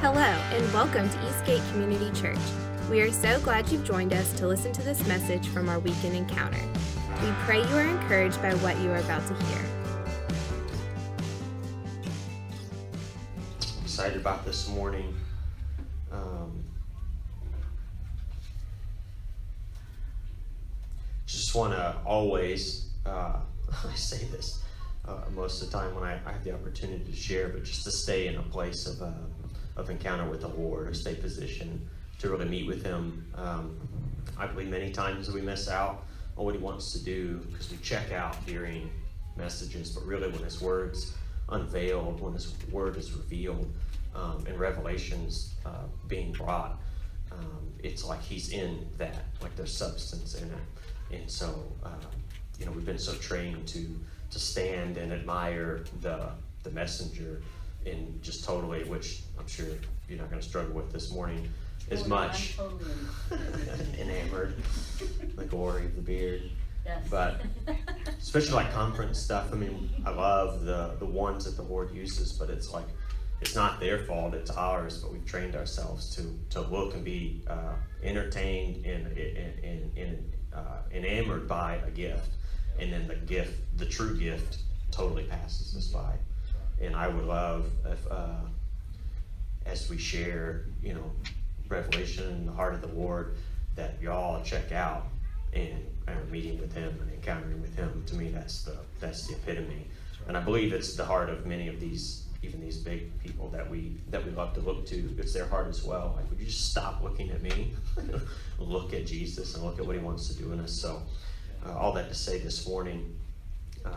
Hello, and welcome to Eastgate Community Church. We are so glad you've joined us to listen to this message from our weekend encounter. We pray you are encouraged by what you are about to hear. I'm excited about this morning. Just want to always, I say this most of the time when I have the opportunity to share, but just to stay in a place of encounter with the Lord, or stay positioned to really meet with Him. I believe many times we miss out on what He wants to do because we check out during messages, but really when His Word's unveiled, when His Word is revealed, and revelations being brought, it's like He's in that, like there's substance in it. And so, we've been so trained to stand and admire the messenger, and just totally, which I'm sure you're not going to struggle with this morning as much. I'm totally enamored, the glory of the beard. Yes. But especially like conference stuff, I mean, I love the ones that the Lord uses, but it's like, it's not their fault, it's ours, but we've trained ourselves to look and be entertained and enamored by a gift. And then the true gift totally passes us by. And I would love if, as we share, revelation in the heart of the Lord, that y'all check out and are meeting with Him and encountering with Him. To me, that's the epitome. And I believe it's the heart of many of these, even these big people that we love to look to. It's their heart as well. Like, would you just stop looking at me? Look at Jesus and look at what He wants to do in us. So, all that to say this morning, I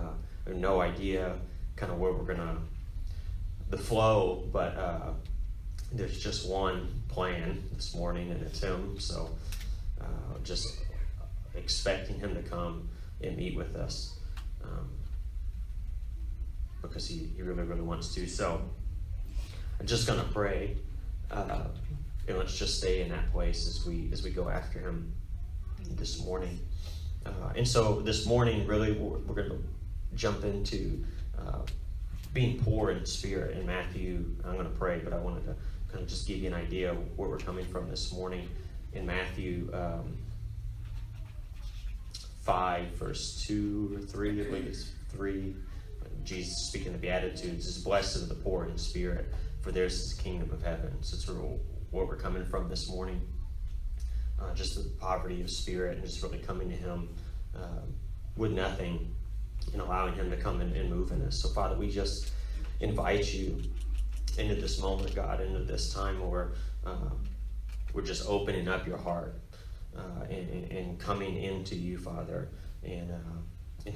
have no idea kind of where we're gonna, the flow, but there's just one plan this morning, and it's Him. So, just expecting Him to come and meet with us, because He really, really wants to. So, I'm just gonna pray, and let's just stay in that place as we go after Him this morning. And so this morning, really, we're going to jump into being poor in spirit in Matthew. I'm going to pray, but I wanted to kind of just give you an idea of where we're coming from this morning. In Matthew 5, verse 2 or 3, I believe it's 3, Jesus speaking the Beatitudes is, "Blessed are the poor in spirit, for theirs is the kingdom of heaven." So it's where we're coming from this morning. Just the poverty of spirit, and just really coming to Him with nothing, and allowing Him to come and move in us. So Father, we just invite You into this moment, God, into this time where we're just opening up Your heart and coming into You, Father, and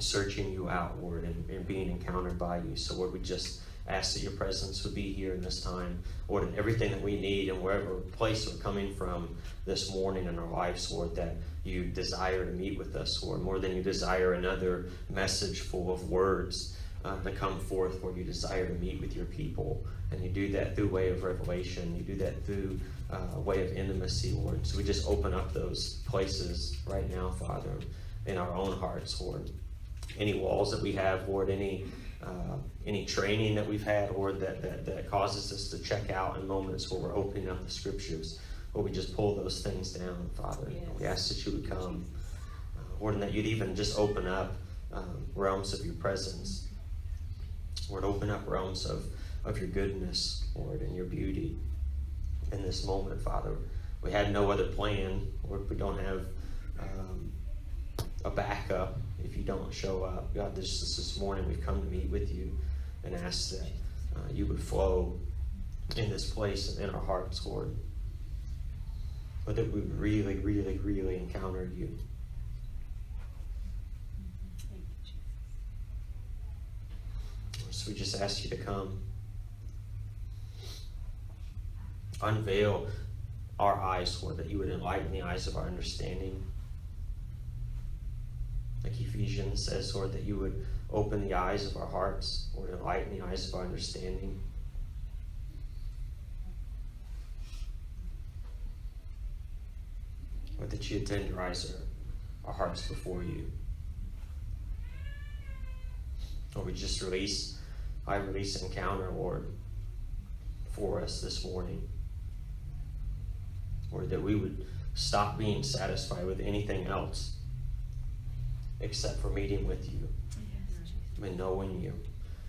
searching You out, Lord, and being encountered by You. So Lord, we just ask that Your presence would be here in this time, Lord, and everything that we need, and wherever place we're coming from this morning in our lives, Lord, that You desire to meet with us, Lord, more than You desire another message full of words to come forth, Lord. You desire to meet with Your people, and You do that through way of revelation. You do that through way of intimacy, Lord. So we just open up those places right now, Father, in our own hearts, Lord. Any walls that we have, Lord, any training that we've had, Lord, that causes us to check out in moments where we're opening up the Scriptures, Lord, we just pull those things down, Father. Yes. We ask that You would come, Lord, and that You'd even just open up realms of Your presence. Lord, open up realms of Your goodness, Lord, and Your beauty in this moment, Father. We had no other plan, Lord. We don't have a backup if You don't show up. God, this morning we've come to meet with You and ask that You would flow in this place and in our hearts, Lord. But that we really, really, really encounter You. So we just ask You to come. Unveil our eyes, Lord, that You would enlighten the eyes of our understanding. Like Ephesians says, Lord, that You would open the eyes of our hearts, Lord, enlighten the eyes of our understanding. Lord, that You would tenderize our hearts before You. Lord, we just I release encounter, Lord, for us this morning. Lord, that we would stop being satisfied with anything else except for meeting with you and knowing you.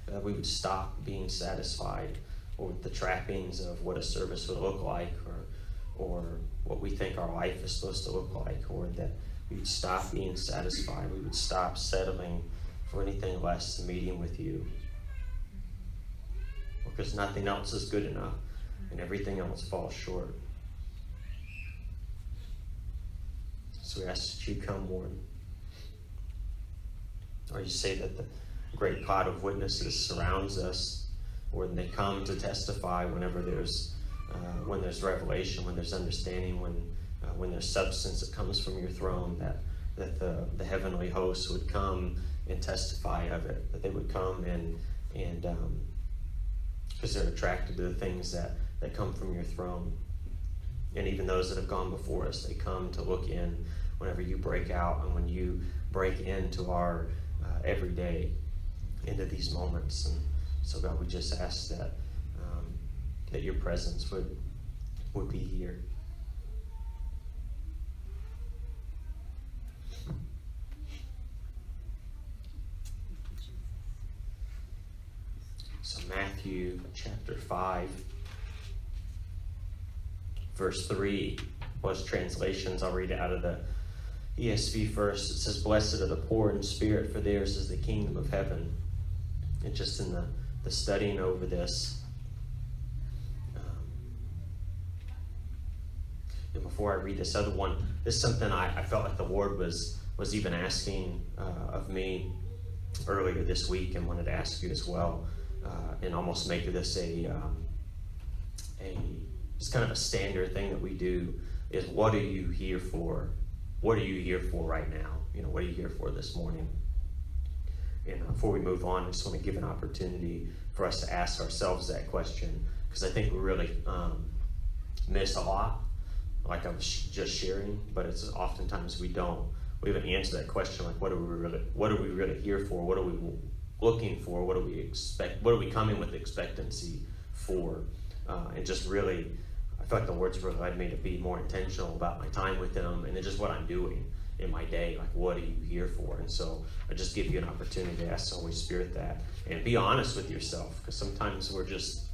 That we would stop being satisfied with the trappings of what a service would look like, or what we think our life is supposed to look like, or that we would stop being satisfied. We would stop settling for anything less than meeting with you. Because nothing else is good enough and everything else falls short. So we ask that you come, Lord. Or you say that the great cloud of witnesses surrounds us, or they come to testify whenever there's when there's revelation, when there's understanding, when there's substance that comes from your throne, that the heavenly hosts would come and testify of it, that they would come and because they're attracted to the things that come from your throne. And even those that have gone before us, they come to look in whenever you break out and when you break into our everyday, into these moments. And so God, we just ask that that your presence would be here. So Matthew chapter 5, verse 3 was translations. I'll read it out of the ESV first. It says, "Blessed are the poor in spirit, for theirs is the kingdom of heaven." And just in the studying over this, and before I read this other one, this is something I felt like the Lord was even asking of me earlier this week, and wanted to ask you as well, and almost make this just kind of a standard thing that we do, is what are you here for? What are you here for right now? You know, what are you here for this morning? And before we move on, I just want to give an opportunity for us to ask ourselves that question, because I think we really miss a lot, like I was just sharing, but it's oftentimes we haven't answered that question, like what are we really here for? What are we looking for? What do we expect? What are we coming with expectancy for? And just really, I feel like the Lord's really led me to be more intentional about my time with Him, and then just what I'm doing in my day, like what are you here for? And so I just give you an opportunity to ask the Holy Spirit that, and be honest with yourself, because sometimes we're just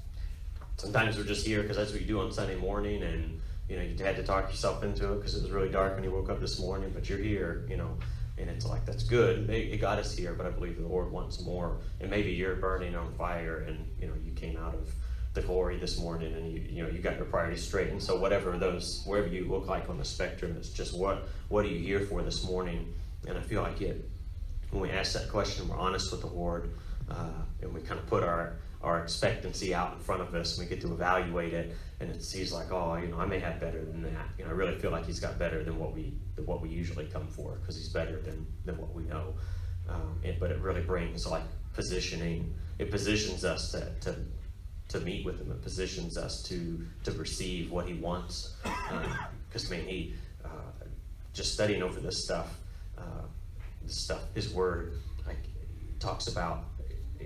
here because that's what you do on Sunday morning, and you know, you had to talk yourself into it because it was really dark when you woke up this morning, but you're here, you know, and it's like, that's good. It got us here, but I believe the Lord wants more. And maybe you're burning on fire, and you know, you came out of the glory this morning, and you got your priorities straight. And so wherever you look like on the spectrum, it's just what are you here for this morning? And I feel like when we ask that question, we're honest with the Lord, and we kind of put our expectancy out in front of us, and we get to evaluate it, and he's like, oh, you know, I may have better than that. You know, I really feel like he's got better than what we usually come for, because he's better than what we know. But it really brings like positioning. It positions us to meet with him. It positions us to receive what he wants. Because he just studying over this stuff, his word, like, talks about,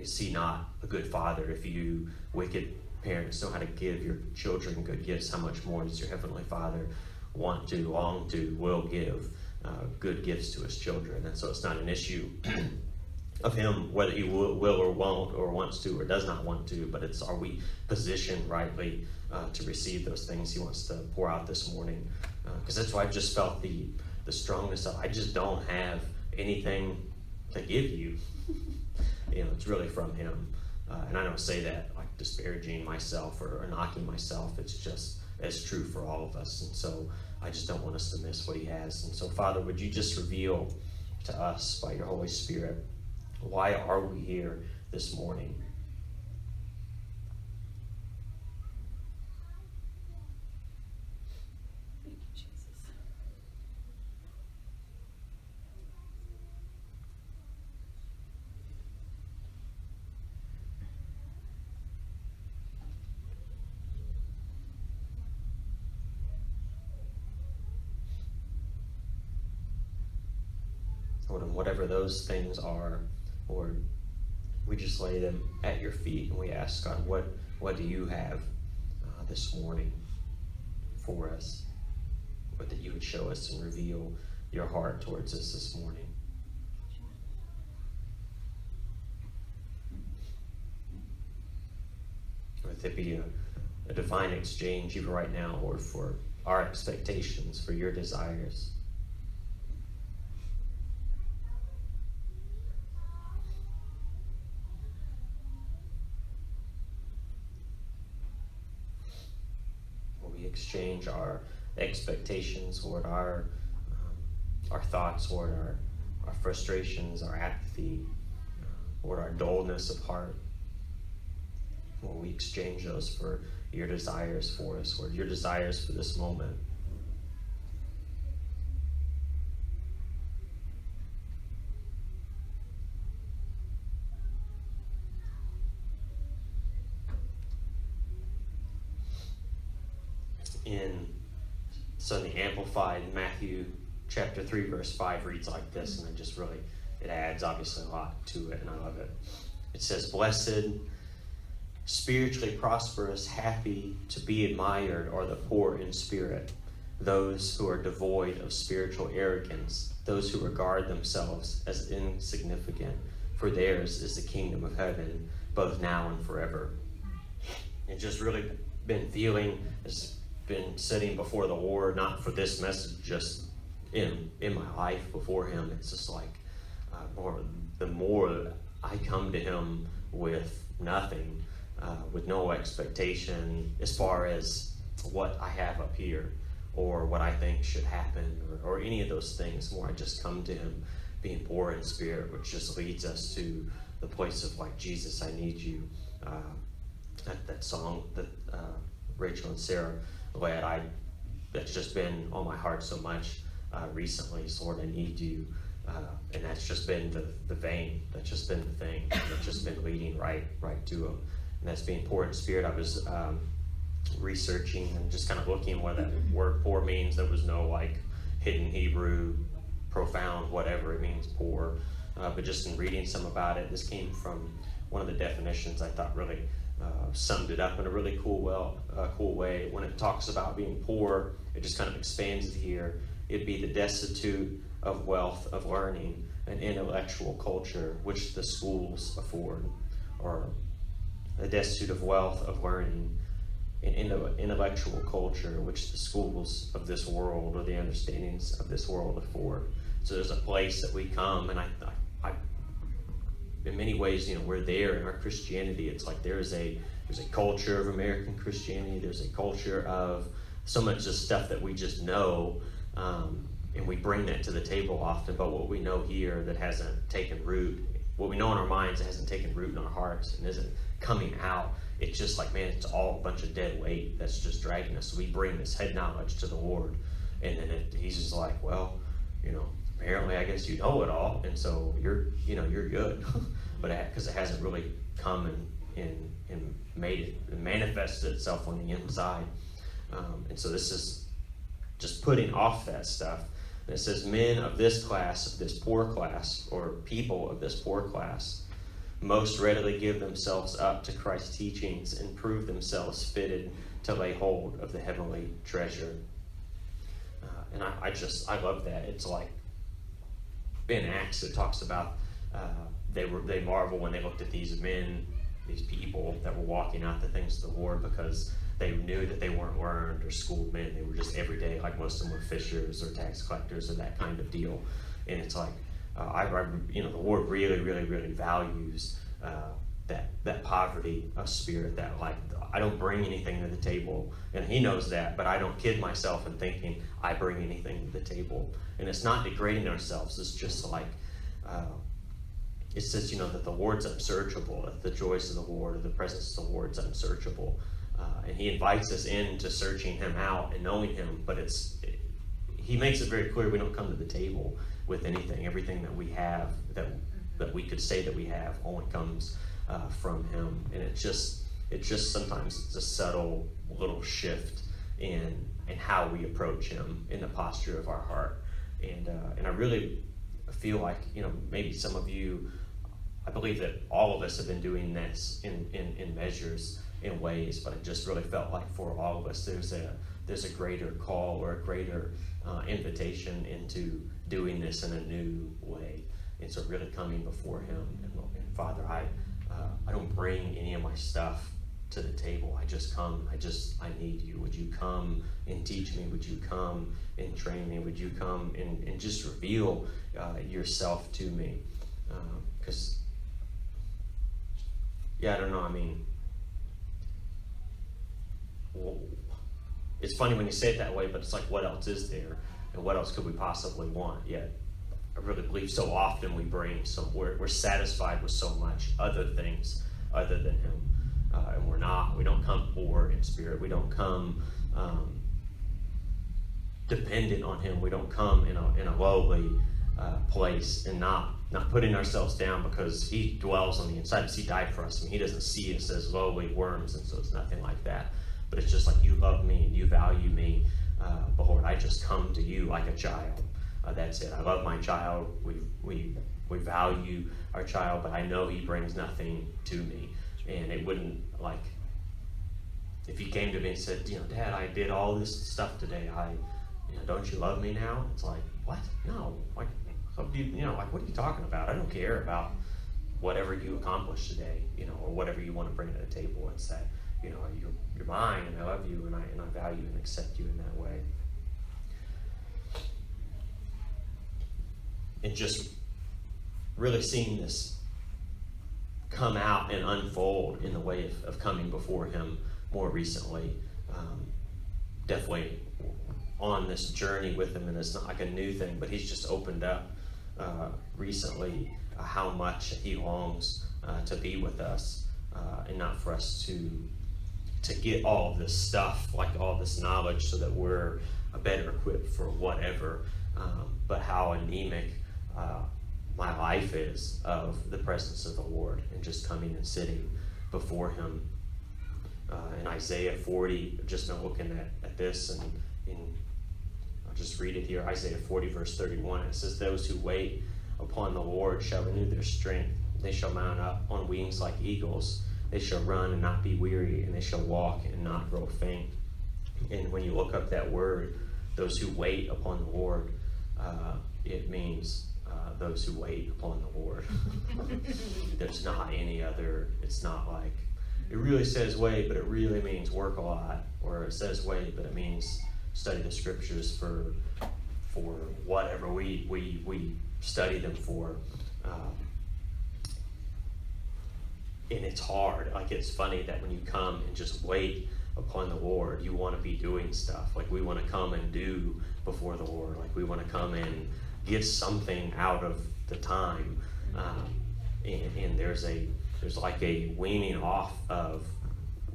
see not a good father if you wicked parents know how to give your children good gifts, how much more does your heavenly Father want to, long to, will give good gifts to his children. And so it's not an issue of him whether he will or won't, or wants to or does not want to, but it's, are we positioned rightly to receive those things he wants to pour out this morning? Because that's why I just felt the strongest of, I just don't have anything to give you. You know, it's really from him. And I don't say that like disparaging myself or knocking myself. It's just as true for all of us. And so I just don't want us to miss what he has. And so, Father, would you just reveal to us by your Holy Spirit, why are we here this morning? Lord, and whatever those things are, Lord, we just lay them at your feet, and we ask, God, what do you have this morning for us? but that you would show us and reveal your heart towards us this morning. Let there be a divine exchange even right now, Lord, for our expectations, for your desires. We exchange our expectations, Lord, our thoughts, Lord, our frustrations, our apathy, Lord, our dullness of heart. Lord, we exchange those for your desires for us, Lord, your desires for this moment. So in the Amplified, Matthew chapter 3, verse 5 reads like this, and it adds obviously a lot to it, and I love it. It says, "Blessed, spiritually prosperous, happy, to be admired are the poor in spirit, those who are devoid of spiritual arrogance, those who regard themselves as insignificant, for theirs is the kingdom of heaven, both now and forever." And just really been been sitting before the Lord, not for this message, just in my life before him. It's just like, the more I come to him with nothing, with no expectation as far as what I have up here or what I think should happen or any of those things, the more I just come to him being poor in spirit, which just leads us to the place of like, Jesus, I need you. That song that Rachel and Sarah led, that's just been on my heart so much recently. So Lord, I need you. And that's just been the vein, that's just been the thing, that's just been leading right to him. And that's being poor in spirit. I was researching and just kind of looking what that word poor means. There was no like hidden Hebrew, profound, whatever it means, poor. But just in reading some about it, this came from one of the definitions I thought really summed it up in a really cool way. When it talks about being poor, it just kind of expands it here. It'd be the destitute of wealth, of learning, and intellectual culture which the schools afford, or the destitute of wealth, of learning, and intellectual culture which the schools of this world or the understandings of this world afford. So there's a place that we come, and I in many ways, we're there in our Christianity. It's like there's a culture of American Christianity. There's a culture of so much just stuff that we just know, and we bring that to the table often. But what we know here that hasn't taken root, what we know in our minds that hasn't taken root in our hearts and isn't coming out, it's just like, man, it's all a bunch of dead weight that's just dragging us. So we bring this head knowledge to the Lord, and then he's just like, well, apparently I guess you know it all, and so you're good. But because it hasn't really come and made it and manifested itself on the inside. And so this is just putting off that stuff. And it says, men of this class, of this poor class, or people of this poor class, most readily give themselves up to Christ's teachings and prove themselves fitted to lay hold of the heavenly treasure. And I love that. It's like in Acts, it talks about they marvel when they looked at these men, these people that were walking out the things of the Lord, because they knew that they weren't learned or schooled men. They were just everyday, like most of them were fishers or tax collectors or that kind of deal. And it's like, the Lord really, really, really values that poverty of spirit, that like, I don't bring anything to the table, and he knows that, but I don't kid myself in thinking I bring anything to the table. And it's not degrading ourselves, it's just like, it says, that the Lord's unsearchable, that the joys of the Lord or the presence of the Lord's unsearchable. And he invites us into searching him out and knowing him, but he makes it very clear we don't come to the table with anything. Everything that we have, that we could say that we have, only comes from him. And it just sometimes it's a subtle little shift in how we approach him, in the posture of our heart. And I really feel like, maybe some of you, I believe that all of us have been doing this in measures, in ways, but I just really felt like for all of us, there's there's a greater call or a greater invitation into doing this in a new way. And so really coming before him, and Father, I don't bring any of my stuff to the table. I just come, I need you. Would you come and teach me? Would you come and train me? Would you come and just reveal yourself to me? Because, I don't know, I mean, well, it's funny when you say it that way, but it's like, what else is there? And what else could we possibly want? Yet, I really believe so often we're satisfied with so much other things other than him. And we don't come poor in spirit. We don't come dependent on him. We don't come in a lowly place, and not putting ourselves down because he dwells on the inside. He died for us, and he doesn't see us as lowly worms, and so it's nothing like that. But it's just like, you love me and you value me. But Lord, I just come to you like a child. That's it. I love my child. We value our child, but I know he brings nothing to me. And it wouldn't, like, if he came to me and said, Dad, I did all this stuff today. Don't you love me now? It's like, what? No. Like, what are you talking about? I don't care about whatever you accomplished today, or whatever you want to bring to the table. It's that, you're mine, and I love you, and I value and accept you in that way. And just really seeing this come out and unfold in the way of coming before him more recently. Definitely on this journey with him, and it's not like a new thing, but he's just opened up recently how much he longs to be with us, and not for us to get all of this stuff, like all this knowledge, so that we're better equipped for whatever, but how anemic my life is of the presence of the Lord, and just coming and sitting before him. In Isaiah 40, I've just been looking at this, and I'll just read it here. Isaiah 40 verse 31, it says, "Those who wait upon the Lord shall renew their strength. They shall mount up on wings like eagles. They shall run and not be weary, and they shall walk and not grow faint." And when you look up that word, those who wait upon the Lord, it means those who wait upon the Lord. There's not any other. It's not like, it really says wait, but it really means work a lot. Or it says wait, but it means study the scriptures for whatever we study them for. And it's hard. Like, it's funny that when you come and just wait upon the Lord, you want to be doing stuff. Like, we want to come and do before the Lord. Like, we want to come and get something out of the time. And there's like a weaning off of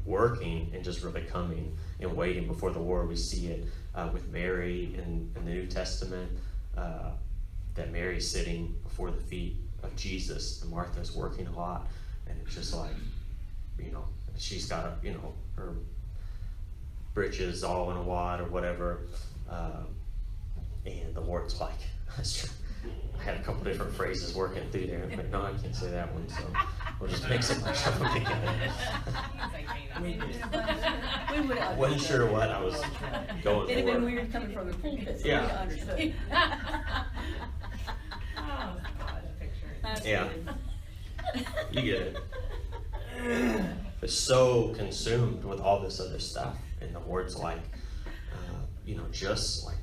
working and just really coming and waiting before the Lord. We see it with Mary in the New Testament, that Mary's sitting before the feet of Jesus, and Martha's working a lot. And it's just like, she's got, her britches all in a wad or whatever. And the Lord's like, I had a couple different phrases working through there. I'm like, no, I can't say that one, so we'll just mix a bunch of them together. I wasn't sure what I was going for. It'd have been weird coming from the pulpit. So Yeah. understood. Yeah. You get it. But so consumed with all this other stuff, and the Lord's like, just like,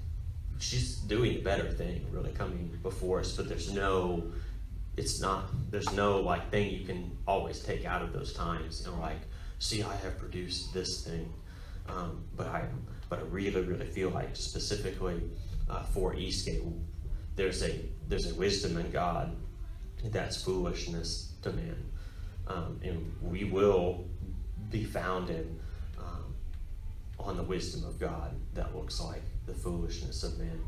she's doing a better thing, really coming before us, but there's no like thing you can always take out of those times and like, see, I have produced this thing. But I really, really feel like specifically for Eastgate, there's a wisdom in God that's foolishness to man. And we will be founded on the wisdom of God that looks like the foolishness of men.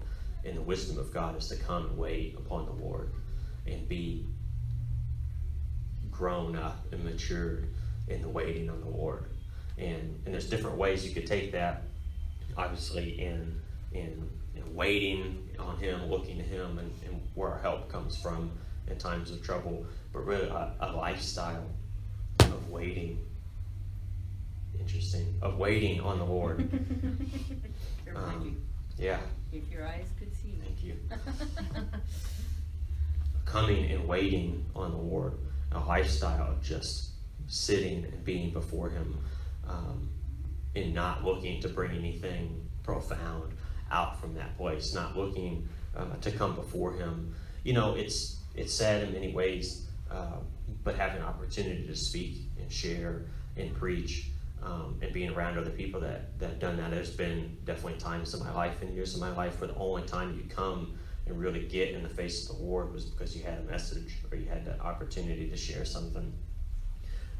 And the wisdom of God is to come and wait upon the Lord and be grown up and matured in the waiting on the Lord. And there's different ways you could take that, obviously, in waiting on him, looking to him, and where our help comes from in times of trouble, but really a lifestyle of waiting interesting, of waiting on the Lord. Yeah. If your eyes could see. Thank you. Coming and waiting on the Lord, a lifestyle of just sitting and being before Him, and not looking to bring anything profound out from that place, not looking to come before Him. You know, it's sad in many ways, but having an opportunity to speak and share and preach, and being around other people that have done that. There's been definitely times in my life and years of my life where the only time you come and really get in the face of the Lord was because you had a message or you had the opportunity to share something.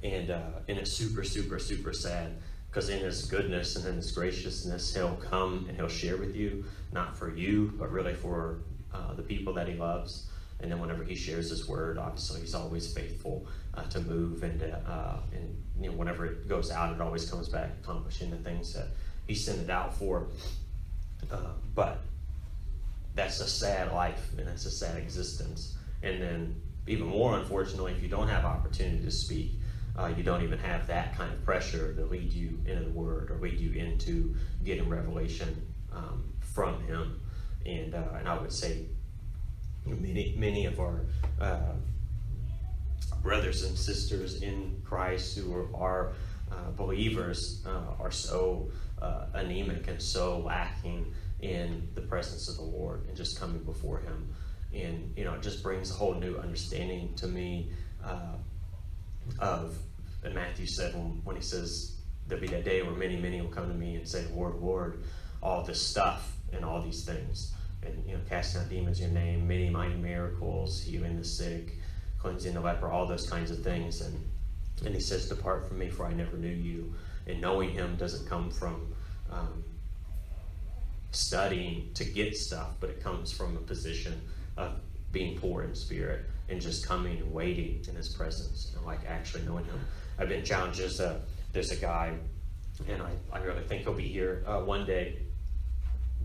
And it's super, super, super sad, because in His goodness and in His graciousness, He'll come and He'll share with you, not for you, but really for the people that He loves. And then whenever He shares His word, obviously He's always faithful to move, and you know, whenever it goes out, it always comes back accomplishing the things that He sent it out for. But that's a sad life, and that's a sad existence. And then even more unfortunately, if you don't have opportunity to speak, you don't even have that kind of pressure to lead you into the Word or lead you into getting revelation from Him. And I would say many of our brothers and sisters in Christ who are believers are so anemic and so lacking in the presence of the Lord and just coming before Him. And you know, it just brings a whole new understanding to me of, and Matthew said when he says there'll be that day where many will come to me and say, Lord, Lord, all this stuff and all these things, and you know, casting out demons in Your name, many mighty miracles, healing the sick, cleansing the leper, all those kinds of things. And He says, depart from me, for I never knew you. And knowing Him doesn't come from studying to get stuff, but it comes from a position of being poor in spirit and just coming and waiting in His presence and like actually knowing Him. I've been challenged. There's a guy, and I really think he'll be here one day,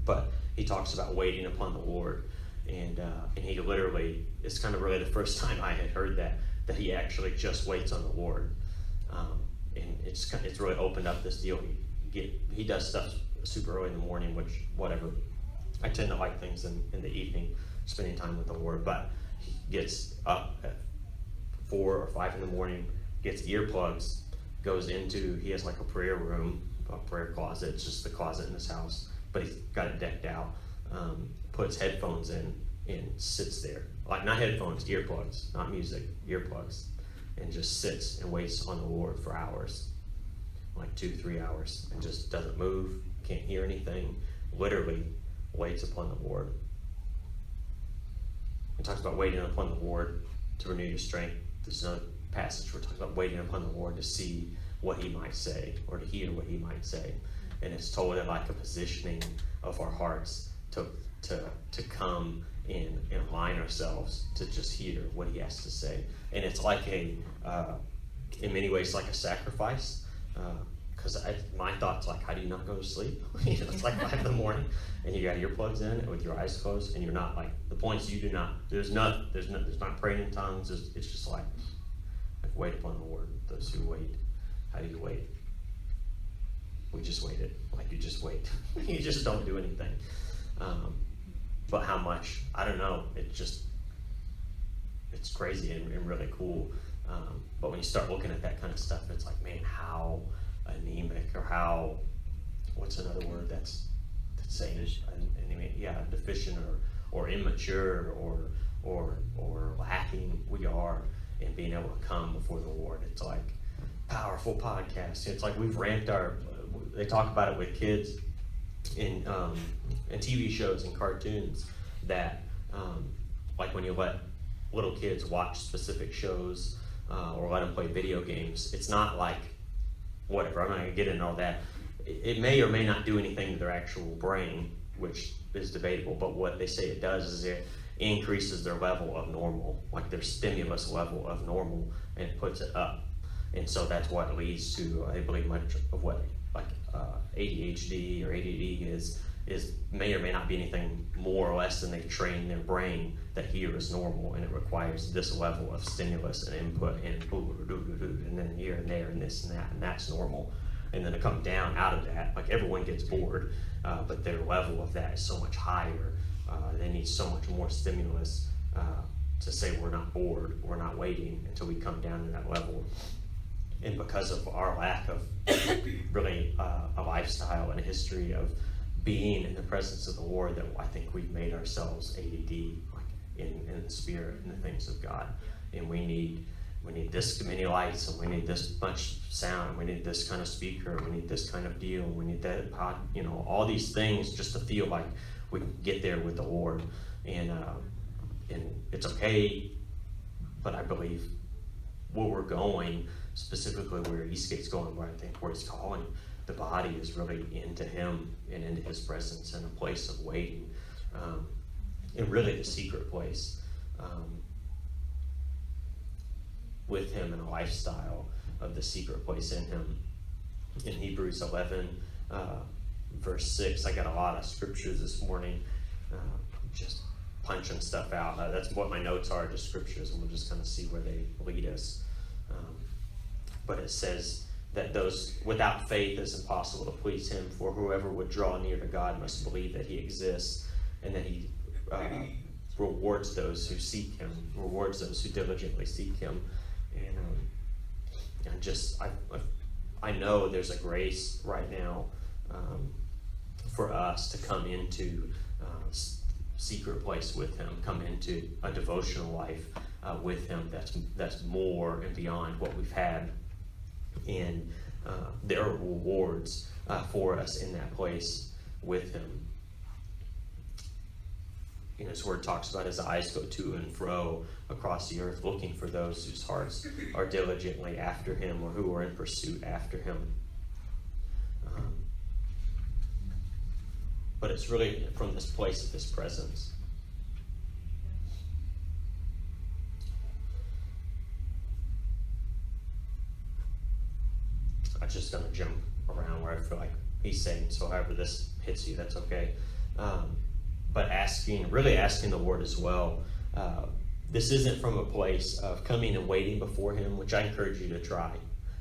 but he talks about waiting upon the Lord, and he literally, it's kind of really the first time I had heard that he actually just waits on the Lord, and it's really opened up this deal. He does stuff super early in the morning, which whatever. I tend to like things in the evening, spending time with the Lord, but he gets up at 4 or 5 in the morning, gets earplugs, goes into, he has like a prayer room, a prayer closet. It's just the closet in his house, but he's got it decked out, puts headphones in and sits there. Like not headphones, earplugs, not music, earplugs, and just sits and waits on the Lord for hours, like 2-3 hours, and just doesn't move, can't hear anything, literally waits upon the Lord. It talks about waiting upon the Lord to renew your strength. There's another passage where it talks about waiting upon the Lord to see what He might say or to hear what He might say. And it's totally like a positioning of our hearts to come in and align ourselves to just hear what He has to say. And it's like in many ways, like a sacrifice. Because my though's like, how do you not go to sleep? You know, it's like 5 in the morning, and you got earplugs in with your eyes closed, and you're not like the points. You do not. There's not praying in tongues. It's just like wait upon the Lord. Those who wait. How do you wait? We just wait it. Like you just wait. You just don't do anything. But how much? I don't know. It's crazy and really cool. But when you start looking at that kind of stuff, it's like, man, how anemic, or how, what's another word that's saying anemic? Yeah, deficient or immature or lacking we are in being able to come before the Lord. It's like powerful podcast. It's like we've ramped they talk about it with kids in TV shows and cartoons that like when you let little kids watch specific shows or let them play video games, it's not like whatever, I'm not going to get into all that. It may or may not do anything to their actual brain, which is debatable, but what they say it does is it increases their level of normal, like their stimulus level of normal, and it puts it up. And so that's what leads to, I believe, much of what like ADHD or ADD is may or may not be anything more or less than they've trained their brain that here is normal, and it requires this level of stimulus and input and then here and there and this and that, and that's normal. and then to come down out of that, like everyone gets bored, but their level of that is so much higher. They need so much more stimulus to say we're not bored, we're not waiting until we come down to that level. And because of our lack of really a lifestyle and a history of being in the presence of the Lord, that I think we've made ourselves ADD, like in the spirit and the things of God. And we need this many lights, and we need this much sound, we need this kind of speaker, we need this kind of deal, we need that pod, all these things just to feel like we can get there with the Lord. And it's okay, but I believe where we're going, specifically where Eastgate's going, where I think where He's calling the body is really into Him and into His presence and a place of waiting, and really the secret place with Him, and a lifestyle of the secret place in Him. In Hebrews 11, verse 6, I got a lot of scriptures this morning, just punching stuff out. That's what my notes are, just scriptures, and we'll just kind of see where they lead us. But it says that those without faith it's impossible to please Him, for whoever would draw near to God must believe that He exists, and that He rewards those who seek Him, rewards those who diligently seek Him. And I know there's a grace right now for us to come into secret place with Him, come into a devotional life with Him that's more and beyond what we've had. And there are rewards for us in that place with Him. His word talks about His eyes go to and fro across the earth, looking for those whose hearts are diligently after Him, or who are in pursuit after Him. But it's really from this place of His presence. I'm just going to jump around where I feel like He's saying, so however this hits you, that's okay. But really asking the Lord as well. This isn't from a place of coming and waiting before Him, which I encourage you to try.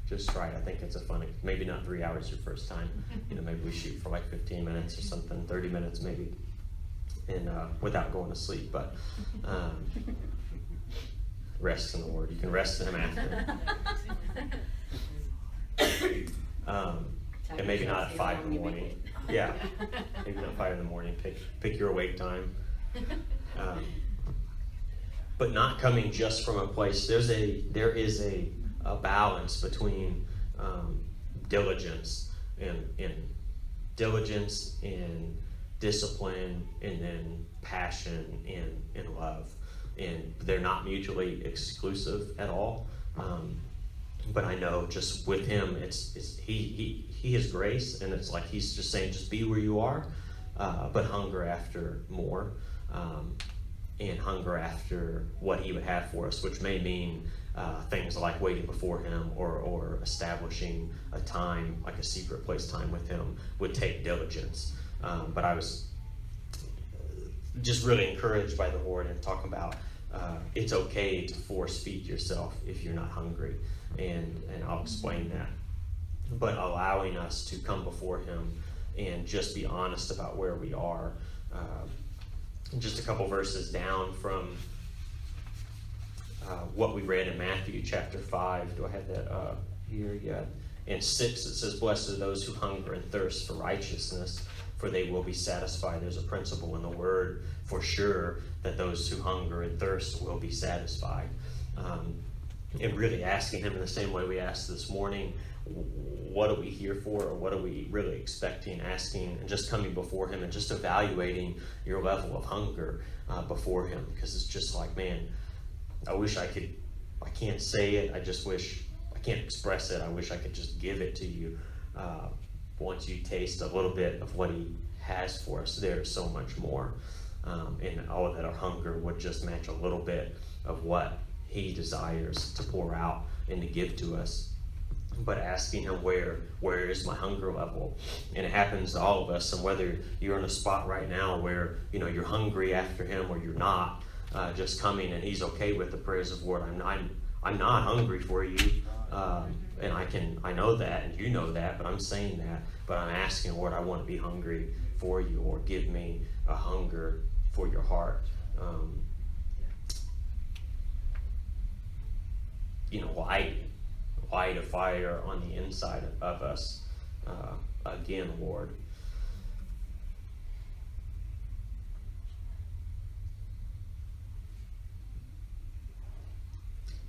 Just try it. I think it's a fun, maybe not 3 hours your first time. Maybe we shoot for like 15 minutes or something, 30 minutes maybe, and without going to sleep. But rest in the Lord. You can rest in Him after. And maybe not at 5 in the morning. Yeah, maybe not 5 in the morning. Pick your awake time. But not coming just from a place. There is a balance between diligence and discipline, and then passion and love, and they're not mutually exclusive at all. But I know just with Him, He has grace, and it's like He's just saying, just be where you are, but hunger after more, and hunger after what He would have for us, which may mean things like waiting before Him, or establishing a time, like a secret place time with Him, would take diligence. But I was just really encouraged by the Lord and talking about it's okay to force feed yourself if you're not hungry. And I'll explain that. But allowing us to come before Him and just be honest about where we are. Just a couple verses down from what we read in Matthew chapter 5. Do I have that here? Yeah. In 6 it says, "Blessed are those who hunger and thirst for righteousness, for they will be satisfied." There's a principle in the Word for sure that those who hunger and thirst will be satisfied. And really asking Him in the same way we asked this morning, what are we here for, or what are we really expecting, asking, and just coming before Him and just evaluating your level of hunger before Him. Because it's just like, man, I wish I can't say it, I just wish, I can't express it, I wish I could just give it to you. Once you taste a little bit of what He has for us, there's so much more. And all of that, our hunger would just match a little bit of what He desires to pour out and to give to us. But asking Him, where is my hunger level? And it happens to all of us. And whether you're in a spot right now where you're hungry after Him, or you're not, just coming, and He's okay with the prayers of, Lord, I'm not hungry for you, And I know that, and you know that, but I'm saying that, but I'm asking, Lord, I want to be hungry for you, or give me a hunger for your heart. Light a fire on the inside of us, again, Lord.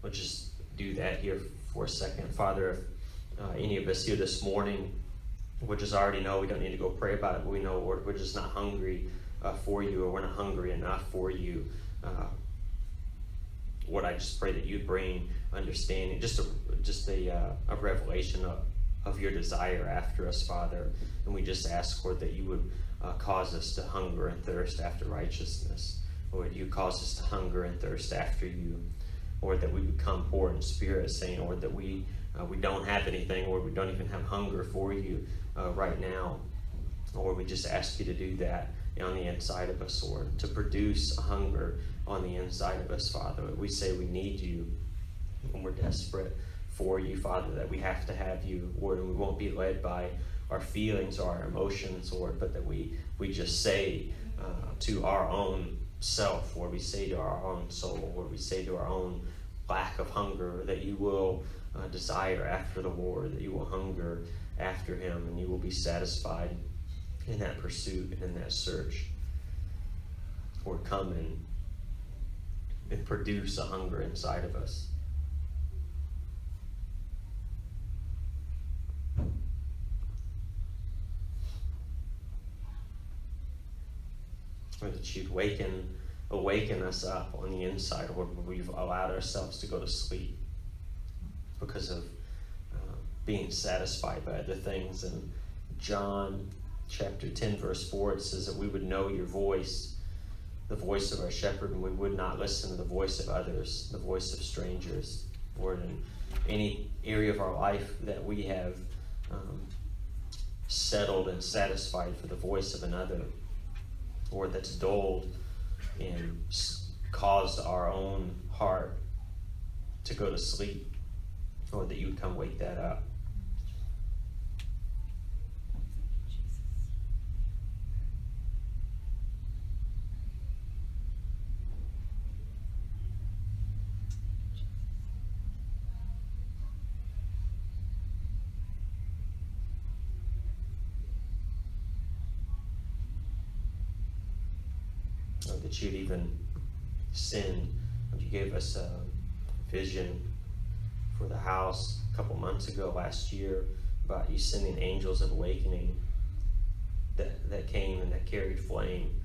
We'll just do that here for a second. Father, if any of us here this morning, we just already know we don't need to go pray about it, but we know, Lord, we're just not hungry for you, or we're not hungry enough for you. Lord, I just pray that you'd bring understanding, just a revelation of your desire after us, Father. And we just ask, Lord, that you would cause us to hunger and thirst after righteousness. Lord, you cause us to hunger and thirst after you. Lord, that we become poor in spirit, saying, Lord, that we don't have anything, Lord, we don't even have hunger for you right now. Lord, we just ask you to do that on the inside of us, Lord, to produce a hunger on the inside of us, Father. We say we need you, and we're desperate for you, Father, that we have to have you, Lord, and we won't be led by our feelings or our emotions, Lord, but that we just say to our own self, Lord, we say to our own soul, Lord, we say to our own lack of hunger, that you will desire after the Lord, that you will hunger after him, and you will be satisfied in that pursuit and in that search. Lord, come and produce a hunger inside of us. Lord, that you'd awaken us up on the inside, Lord, where we've allowed ourselves to go to sleep because of being satisfied by other things. And John chapter 10, verse 4, it says that we would know your voice, the voice of our shepherd, and we would not listen to the voice of others, the voice of strangers. Lord, in any area of our life that we have settled and satisfied for the voice of another, Lord, that's dulled and caused our own heart to go to sleep, Lord, that you would come wake that up. That you'd even send, you gave us a vision for the house a couple months ago, last year, about you sending angels of awakening that came and that carried flame.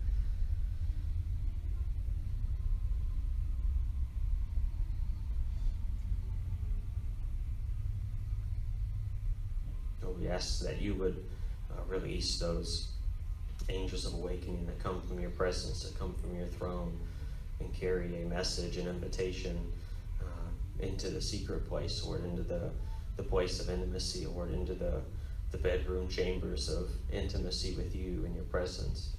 Lord, we ask that you would release those angels of awakening that come from your presence, that come from your throne, and carry a message, an invitation into the secret place, Lord, into the place of intimacy, Lord, into the bedroom chambers of intimacy with you and your presence.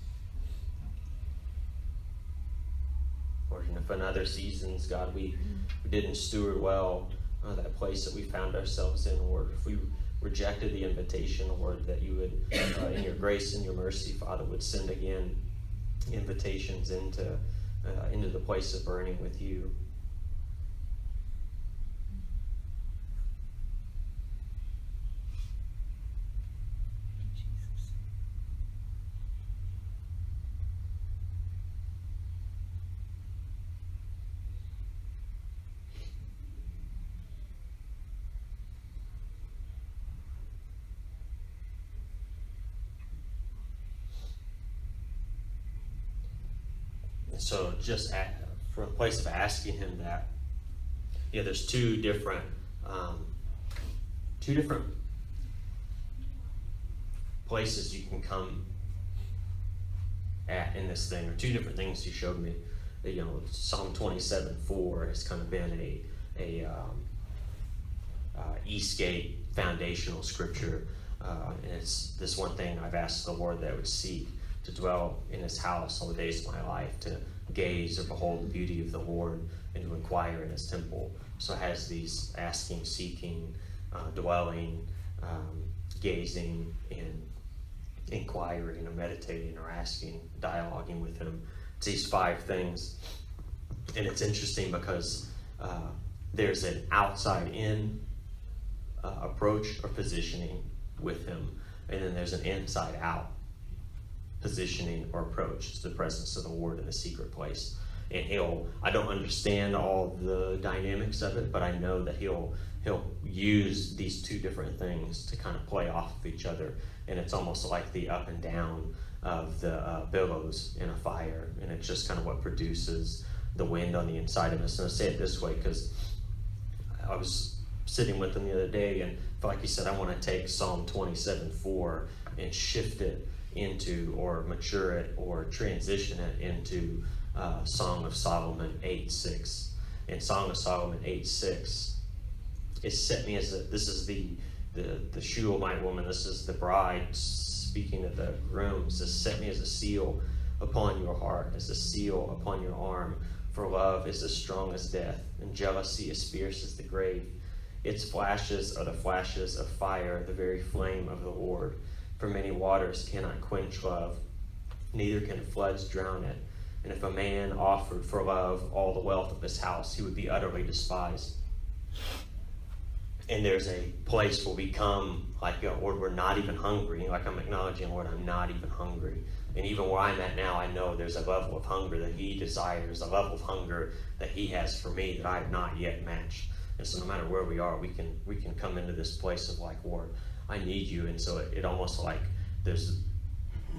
Lord, and if in other seasons, God, we didn't steward well that place that we found ourselves in, Lord, if we rejected the invitation, Lord, that you would, in your grace and your mercy, Father, would send again invitations into the place of burning with you. So just from a place of asking him that, there's two different places you can come at in this thing, or two different things he showed me. Psalm 27:4 has kind of been a Eastgate foundational scripture, and it's this one thing I've asked the Lord that I would seek to dwell in his house all the days of my life, to gaze or behold the beauty of the Lord, and to inquire in his temple. So it has these asking, seeking, dwelling, gazing, and inquiring or meditating or asking, dialoguing with him. It's these 5 things. And it's interesting because there's an outside-in approach or positioning with him, and then there's an inside-out positioning or approach to the presence of the Lord in the secret place. And I don't understand all the dynamics of it, but I know that he'll use these 2 different things to kind of play off of each other. And it's almost like the up and down of the billows in a fire, and it's just kind of what produces the wind on the inside of us. And I say it this way because I was sitting with him the other day, and like he said, I want to take Psalm 27:4 and shift it into, or mature it, or transition it into Song of Solomon 8:6. In Song of Solomon 8:6, it set me as this is the Shulamite woman, this is the bride speaking to the groom, says, set me as a seal upon your heart, as a seal upon your arm, for love is as strong as death, and jealousy as fierce as the grave. Its flashes are the flashes of fire, the very flame of the Lord. For many waters cannot quench love, neither can floods drown it. And if a man offered for love all the wealth of his house, he would be utterly despised. And there's a place where we come, like, Lord, we're not even hungry. Like, I'm acknowledging, Lord, I'm not even hungry. And even where I'm at now, I know there's a level of hunger that he desires, a level of hunger that he has for me that I have not yet matched. And so no matter where we are, we can come into this place of, like, Lord, I need you. And so it almost like there's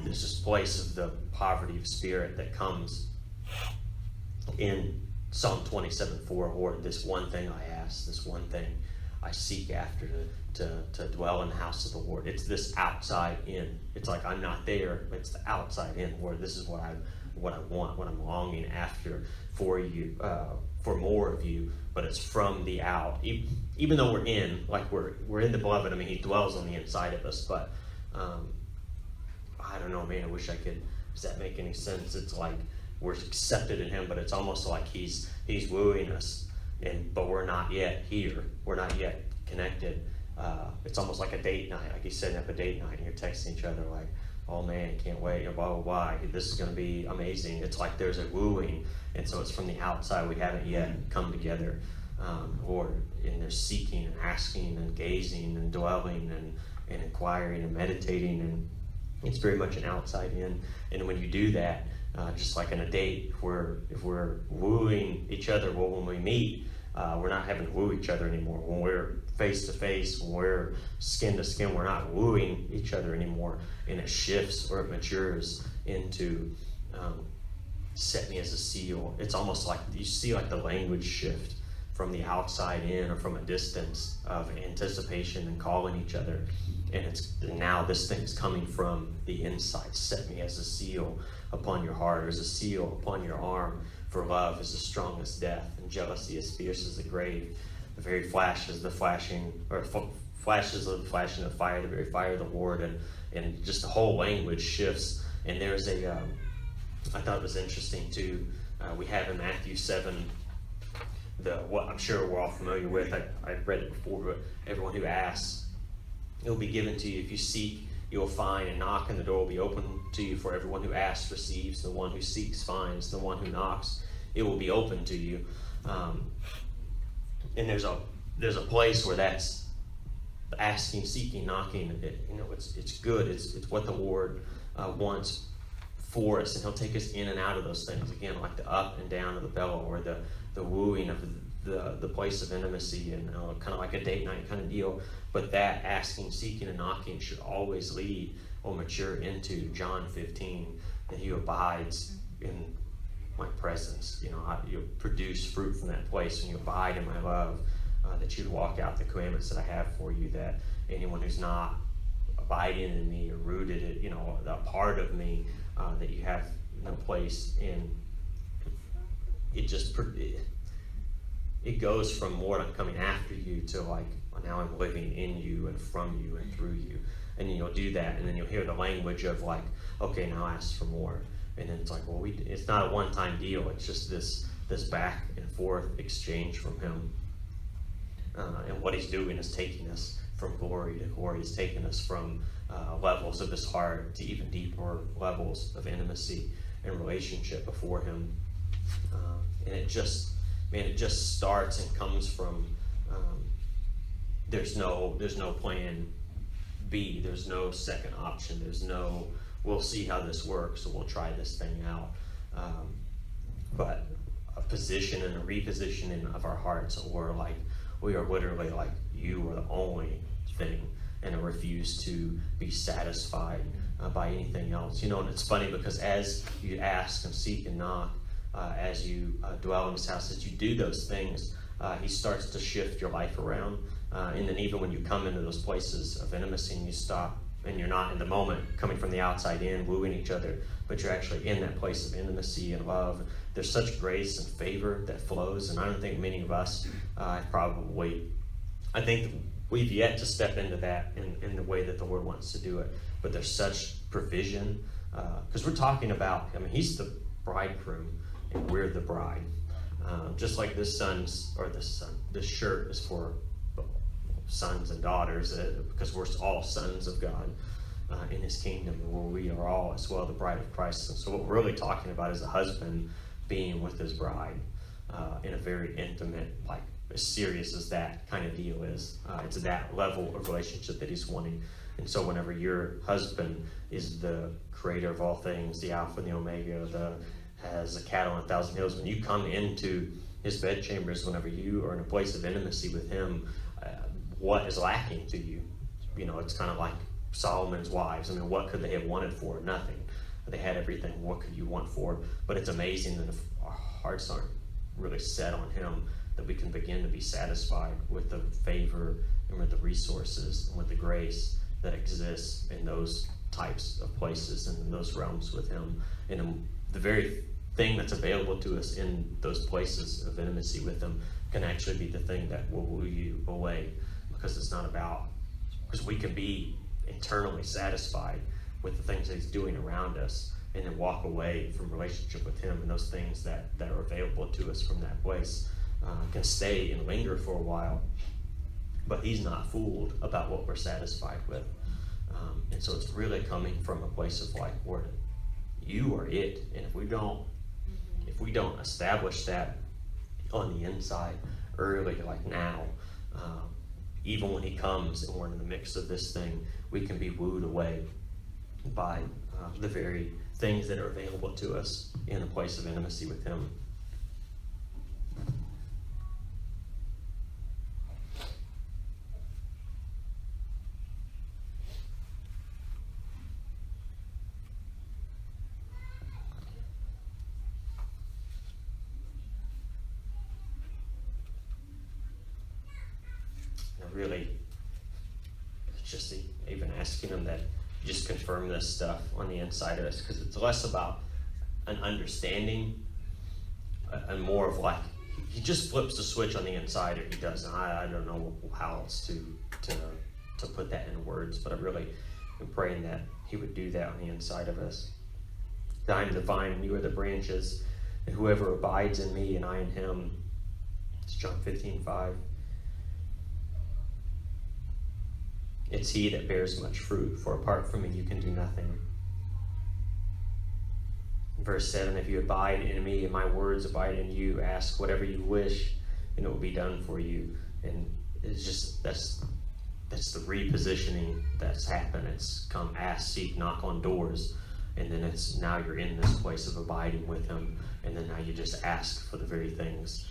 this place of the poverty of spirit that comes in Psalm 27:4. Lord, this one thing I ask, this one thing I seek after, to dwell in the house of the Lord. It's this outside in. It's like I'm not there, but it's the outside in. Lord, this is what I want, what I'm longing after for you, for more of you. But it's from the out. Even though we're in, like we're in the beloved. I mean, he dwells on the inside of us. But I don't know, man. I wish I could. Does that make any sense? It's like we're accepted in him, but it's almost like he's wooing us. But we're not yet here. We're not yet connected. It's almost like a date night. Like you're setting up a date night and you're texting each other like, oh man, can't wait, blah, blah, blah. This is going to be amazing. It's like there's a wooing. And so it's from the outside. We haven't yet come together. And there's seeking and asking and gazing and dwelling and inquiring and meditating. And it's very much an outside in. And when you do that, just like in a date, if we're wooing each other, well, when we meet, we're not having to woo each other anymore. When we're face to face, when we're skin to skin, we're not wooing each other anymore. And it shifts or it matures into set me as a seal. It's almost like you see like the language shift from the outside in, or from a distance of anticipation and calling each other. And now this thing's coming from the inside. Set me as a seal upon your heart, or as a seal upon your arm. For love is as strong as death, and jealousy as fierce as the grave. The very flashes, the flashing, or flashes of the flashing of fire, the very fire of the Lord, and just the whole language shifts. And there's I thought it was interesting too. We have in Matthew 7, what I'm sure we're all familiar with. I've read it before, but everyone who asks, it will be given to you. If you seek, you will find, and knock, and the door will be open to you. For everyone who asks receives, the one who seeks finds, the one who knocks, it will be open to you. And there's a place where that's asking, seeking, knocking. It's good. It's what the Lord wants for us, and He'll take us in and out of those things again, like the up and down of the bellow, or the wooing of the place of intimacy, and kind of like a date night kind of deal. But that asking, seeking, and knocking should always lead or mature into John 15, that He abides in my presence. You produce fruit from that place when you abide in my love, that you'd walk out the commandments that I have for you, that anyone who's not abiding in me or rooted in, a part of me, that you have no place in. It goes from, Lord, I'm coming after you, to like, now I'm living in you and from you and through you. And you'll do that, and then you'll hear the language of like, okay, now ask for more. And then it's like, well, it's not a one-time deal. It's just this back and forth exchange from Him. And what he's doing is taking us from glory to glory. He's taking us from levels of his heart to even deeper levels of intimacy and relationship before him. And it just starts and comes from, there's no plan B. There's no second option. There's no, we'll see how this works, so we'll try this thing out. But a position and a repositioning of our hearts, or like, we are literally like, you are the only thing, and I refuse to be satisfied by anything else. You know, and it's funny because as you ask and seek and knock, as you dwell in his house, as you do those things, he starts to shift your life around. And then even when you come into those places of intimacy and you stop, and you're not in the moment coming from the outside in, wooing each other, but you're actually in that place of intimacy and love. There's such grace and favor that flows, and I don't think many of us I think we've yet to step into that in the way that the Lord wants to do it. But there's such provision, because we're talking about, I mean, he's the bridegroom and we're the bride. Just like this shirt is for sons and daughters, because we're all sons of God in his kingdom, where we are all as well the bride of Christ. And so what we're really talking about is a husband being with his bride in a very intimate, like as serious as that kind of deal is. It's that level of relationship that he's wanting. And so whenever your husband is the creator of all things, the Alpha and the Omega, has a cattle on 1,000 hills, when you come into his bedchambers, whenever you are in a place of intimacy with him, what is lacking to you? You know, it's kind of like Solomon's wives. I mean, what could they have wanted for? Nothing. They had everything. What could you want for? But it's amazing that if our hearts aren't really set on him, that we can begin to be satisfied with the favor and with the resources and with the grace that exists in those types of places and in those realms with him. And the very thing that's available to us in those places of intimacy with him can actually be the thing that will woo you away, because it's not about, because we can be internally satisfied with the things that he's doing around us, and then walk away from relationship with him, and those things that are available to us from that place can stay and linger for a while, but he's not fooled about what we're satisfied with. And so it's really coming from a place of like, Lord, you are it. And if we don't establish that on the inside early, like now, even when he comes and we're in the mix of this thing, we can be wooed away by the very things that are available to us in a place of intimacy with him. Really, it's just even asking him that just confirm this stuff on the inside of us, because it's less about an understanding and more of like, he just flips the switch on the inside, or he doesn't. I don't know how else to put that in words, but I really am praying that he would do that on the inside of us. That I am the vine and you are the branches, and whoever abides in me and I in him. It's John 15:5. It's he that bears much fruit, for apart from me you can do nothing. Verse 7, if you abide in me and my words abide in you, ask whatever you wish and it will be done for you. And it's just, that's the repositioning that's happened. It's come, ask, seek, knock on doors. And then it's now you're in this place of abiding with him. And then now you just ask for the very things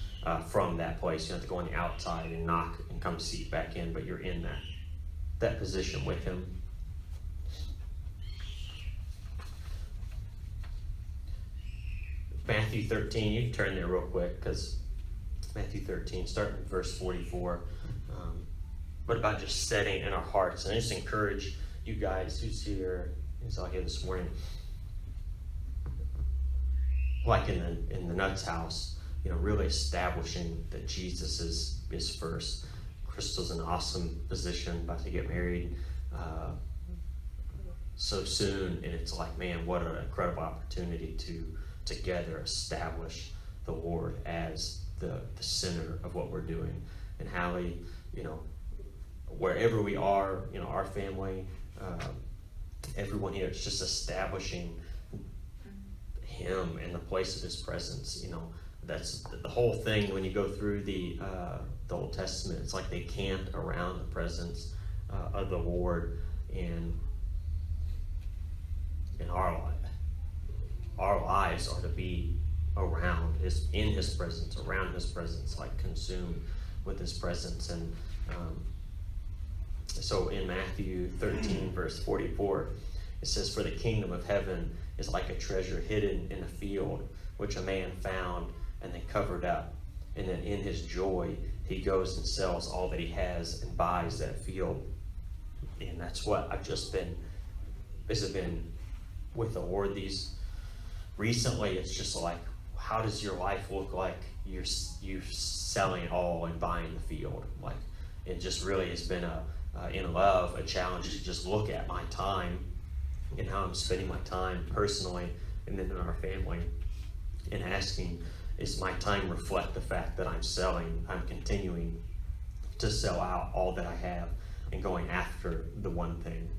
from that place. You don't have to go on the outside and knock and come seek back in, but you're in that position with him. Matthew 13, you can turn there real quick, because Matthew 13, starting in verse 44. What about just setting in our hearts? And I just encourage you guys who's here, as I here this morning, like in the Nuts house, really establishing that Jesus is first. Crystal's in an awesome position, about to get married so soon, and it's like, man, what an incredible opportunity to together establish the Lord as the center of what we're doing. and Hallie, wherever we are, our family, everyone here, it's just establishing him in the place of his presence. That's the whole thing. When you go through the Old Testament, it's like they camped around the presence of the Lord, and in our lives are to be in his presence, around his presence, like consumed with his presence. And so in Matthew 13 verse 44, it says, "For the kingdom of heaven is like a treasure hidden in a field, which a man found and then covered up. And then in his joy, he goes and sells all that he has and buys that field." And that's what I've just been with the Lord recently. It's just like, how does your life look like you're selling it all and buying the field? Like, it just really has been in love, a challenge to just look at my time and how I'm spending my time personally and then in our family, and asking, is my time reflect the fact that I'm continuing to sell out all that I have and going after the one thing,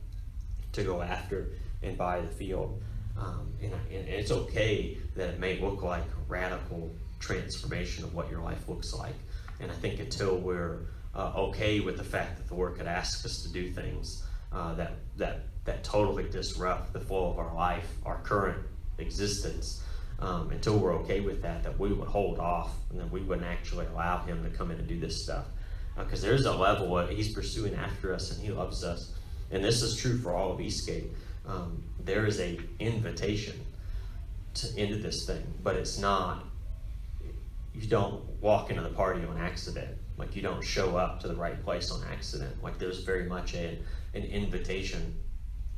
to go after and buy the field. And it's okay that it may look like radical transformation of what your life looks like. And I think until we're okay with the fact that the Lord could ask us to do things that totally disrupt the flow of our life, our current existence, until we're okay with that we would hold off, and that we wouldn't actually allow him to come in and do this stuff. Because there's a level of, he's pursuing after us and he loves us. And this is true for all of Eastgate. There is a invitation into this thing, but it's not, you don't walk into the party on accident. Like, you don't show up to the right place on accident. Like, there's very much an invitation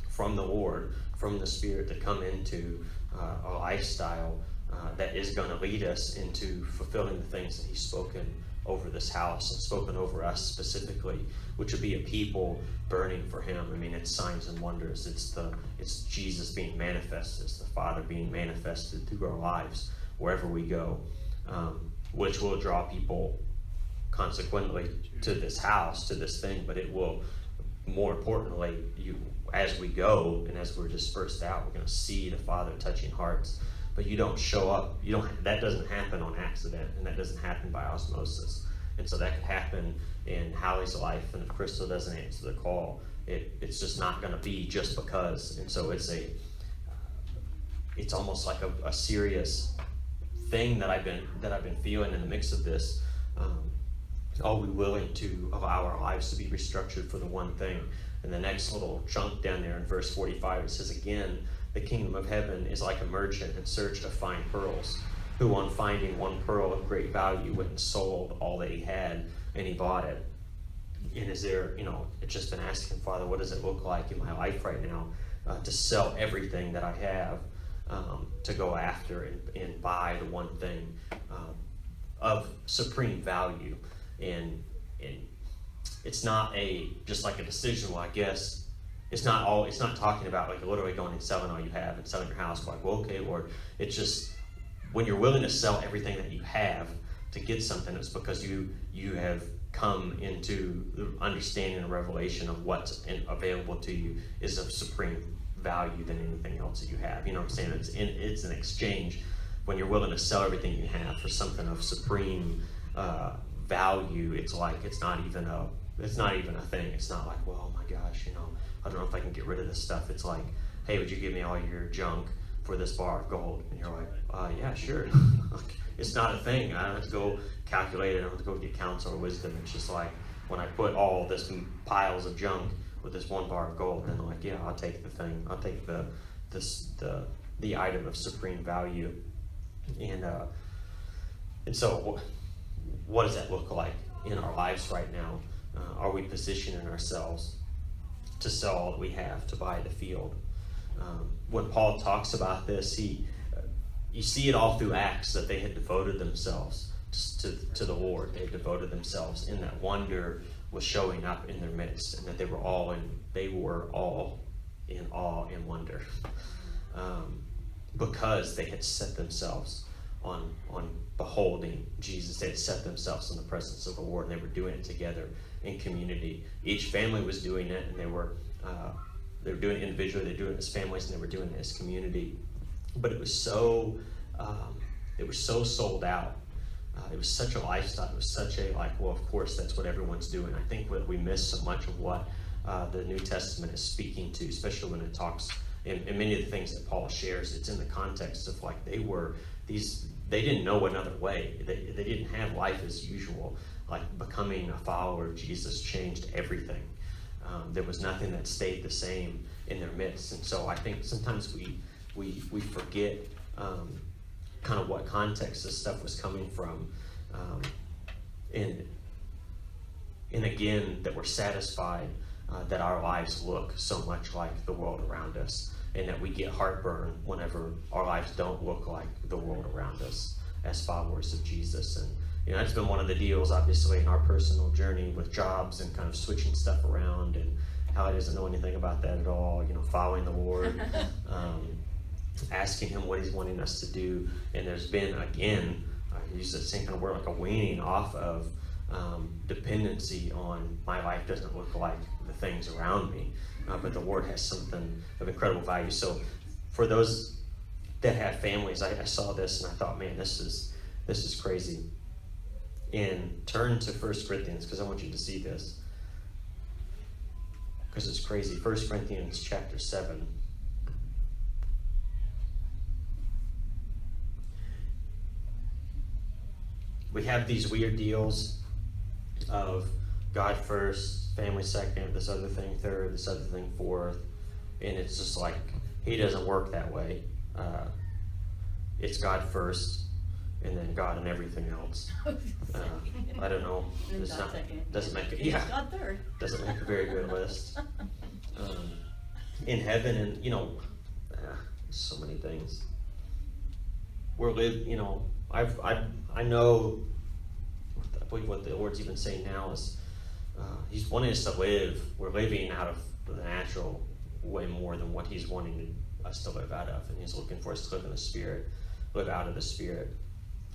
from the Lord, from the Spirit, to come into a lifestyle that is going to lead us into fulfilling the things that he's spoken over this house and spoken over us specifically, which would be a people burning for him. I mean, it's signs and wonders. It's Jesus being manifested. It's the Father being manifested through our lives wherever we go, which will draw people consequently to this house, to this thing. But it will, more importantly, as we go and as we're dispersed out, we're going to see the Father touching hearts. But you don't show up, that doesn't happen on accident, and that doesn't happen by osmosis. And so that could happen in Hallie's life, and if Crystal doesn't answer the call, it's just not going to be just because. And so it's almost like a serious thing that I've been feeling in the mix of this. Are we willing to allow our lives to be restructured for the one thing? And the next little chunk down there in verse 45, it says, "Again, the kingdom of heaven is like a merchant in search of fine pearls, who on finding one pearl of great value went and sold all that he had, and he bought it." And is there, it's just been asking, Father, what does it look like in my life right now to sell everything that I have, to go after and buy the one thing of supreme value. And it's not just like a decision. Well, I guess it's not talking about like literally going and selling all you have and selling your house. Like, well, okay, Lord, it's just when you're willing to sell everything that you have to get something, it's because you have come into the understanding and revelation of what's available to you is of supreme value than anything else that you have. You know what I'm saying? It's an exchange when you're willing to sell everything you have for something of supreme value. It's like it's not even a thing. It's not like, well, oh my gosh, I don't know if I can get rid of this stuff. It's like, hey, would you give me all your junk for this bar of gold? And you're like, yeah, sure. It's not a thing. I don't have to go calculate it. I don't have to go get counsel or wisdom. It's just like when I put all this piles of junk with this one bar of gold, then I'm like, yeah, I'll take the thing. I'll take the item of supreme value. And so what does that look like in our lives right now? Are we positioning ourselves to sell all that we have, to buy the field? When Paul talks about this, you see it all through Acts that they had devoted themselves to the Lord. They had devoted themselves, and that wonder was showing up in their midst, and that they were all in awe and wonder, because they had set themselves on beholding Jesus. They had set themselves in the presence of the Lord, and they were doing it together in community. Each family was doing it, and they were doing it individually, they were doing it as families, and they were doing it as community. But it was so sold out. It was such a lifestyle. It was such a well, of course, that's what everyone's doing. I think what we miss so much of what the New Testament is speaking to, especially when it talks in many of the things that Paul shares, it's in the context of they didn't know another way. They didn't have life as usual. Like becoming a follower of Jesus changed everything. There was nothing that stayed the same in their midst. And so I think sometimes we forget kind of what context this stuff was coming from. And again, that we're satisfied that our lives look so much like the world around us, and that we get heartburn whenever our lives don't look like the world around us as followers of Jesus. And that's been one of the deals, obviously, in our personal journey with jobs and kind of switching stuff around, and Hallie doesn't know anything about that at all, following the Lord, asking him what he's wanting us to do. And there's been, again, I use the same kind of word, like a weaning off of dependency on my life doesn't look like the things around me, but the Lord has something of incredible value. So for those that have families, I saw this and I thought, man, this is crazy. And turn to 1 Corinthians, because I want you to see this, because it's crazy. 1 Corinthians chapter 7. We have these weird deals of God first, family second, this other thing third, this other thing fourth, and it's just like he doesn't work that way. It's God first, and then God and everything else. I don't know. Doesn't make it. Yeah. God third. Doesn't make a very good list. In heaven, and so many things. We're I know. I believe what the Lord's even saying now is He's wanting us to live. We're living out of the natural way more than what He's wanting us to live out of, and He's looking for us to live in the Spirit, live out of the Spirit,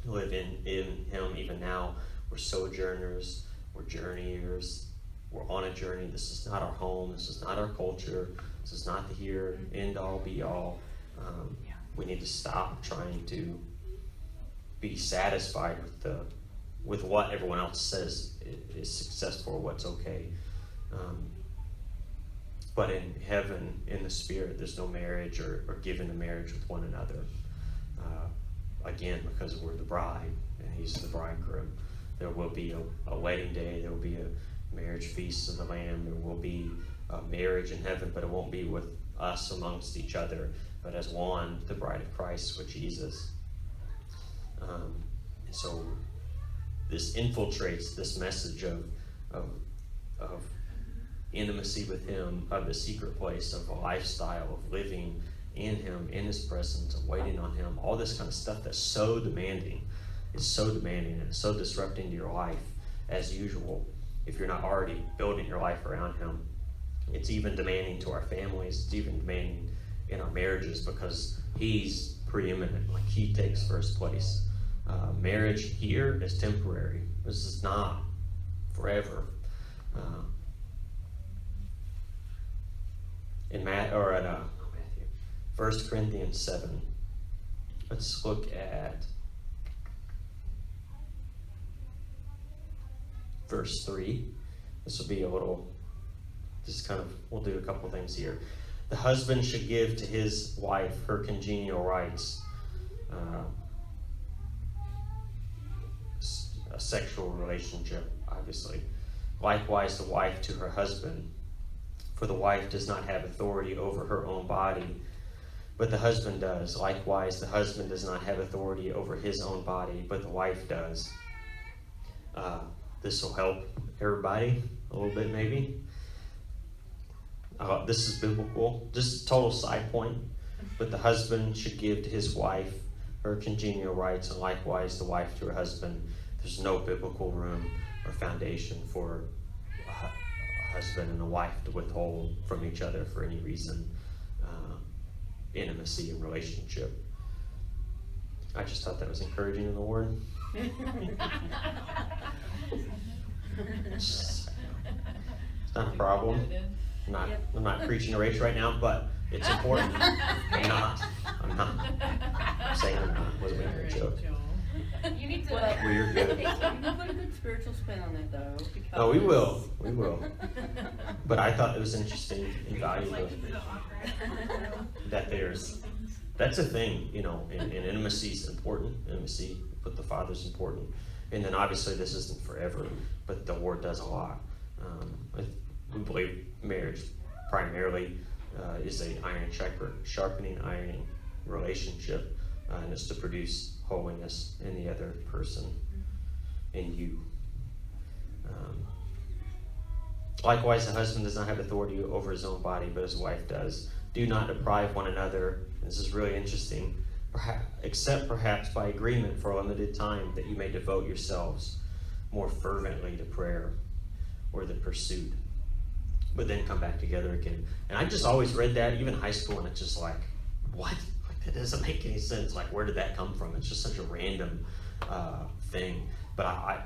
live in Him. Even now, we're sojourners, we're journeyers, we're on a journey. This is not our home. This is not our culture. This is not the here, end all, be all. We need to stop trying to be satisfied with what everyone else says is successful, what's okay. But in heaven, in the Spirit, there's no marriage or given in marriage with one another. Again, because we're the bride and He's the bridegroom. There will be a wedding day. There will be a marriage feast of the Lamb. There will be a marriage in heaven, but it won't be with us amongst each other, but as one, the bride of Christ with Jesus. So this infiltrates this message of intimacy with Him, of the secret place, of a lifestyle of living in Him, in His presence, of waiting on Him, all this kind of stuff that's so demanding. It's so demanding and it's so disrupting to your life as usual if you're not already building your life around Him. It's even demanding to our families. It's even demanding in our marriages because He's preeminent. Like He takes first place. Marriage here is temporary. This is not forever. In Matthew, 1 Corinthians 7. Let's look at verse 3. This will be we'll do a couple things here. The husband should give to his wife her congenial rights. A sexual relationship, obviously. Likewise, the wife to her husband. For the wife does not have authority over her own body, but the husband does. Likewise, the husband does not have authority over his own body, but the wife does. This will help everybody a little bit, maybe. This is biblical. Just a total side point. But the husband should give to his wife her congenial rights, and likewise the wife to her husband. There's no biblical room or foundation for a husband and a wife to withhold from each other for any reason. Intimacy and relationship. I just thought that was encouraging in the Word. It's not a problem. I'm not preaching to Rach right now, but it's important. I'm not saying I'm not. It wasn't a marriage joke. You need to. Well, you're good. You put a good spiritual spin on that, though. Because... Oh, we will. We will. But I thought it was interesting and valuable that that's a thing, you know, and intimacy is important. Intimacy, put the Father's important. And then obviously this isn't forever, but the Word does a lot. We believe marriage primarily is a sharpening ironing relationship, and it's to produce holiness in the other person, in you. Likewise, the husband does not have authority over his own body, but his wife does. Do not deprive one another. This is really interesting. Except perhaps by agreement for a limited time, that you may devote yourselves more fervently to prayer or the pursuit, but then come back together again. And I just always read that, even in high school, and it's just like, what? Like, that doesn't make any sense. Like, where did that come from? It's just such a random thing. But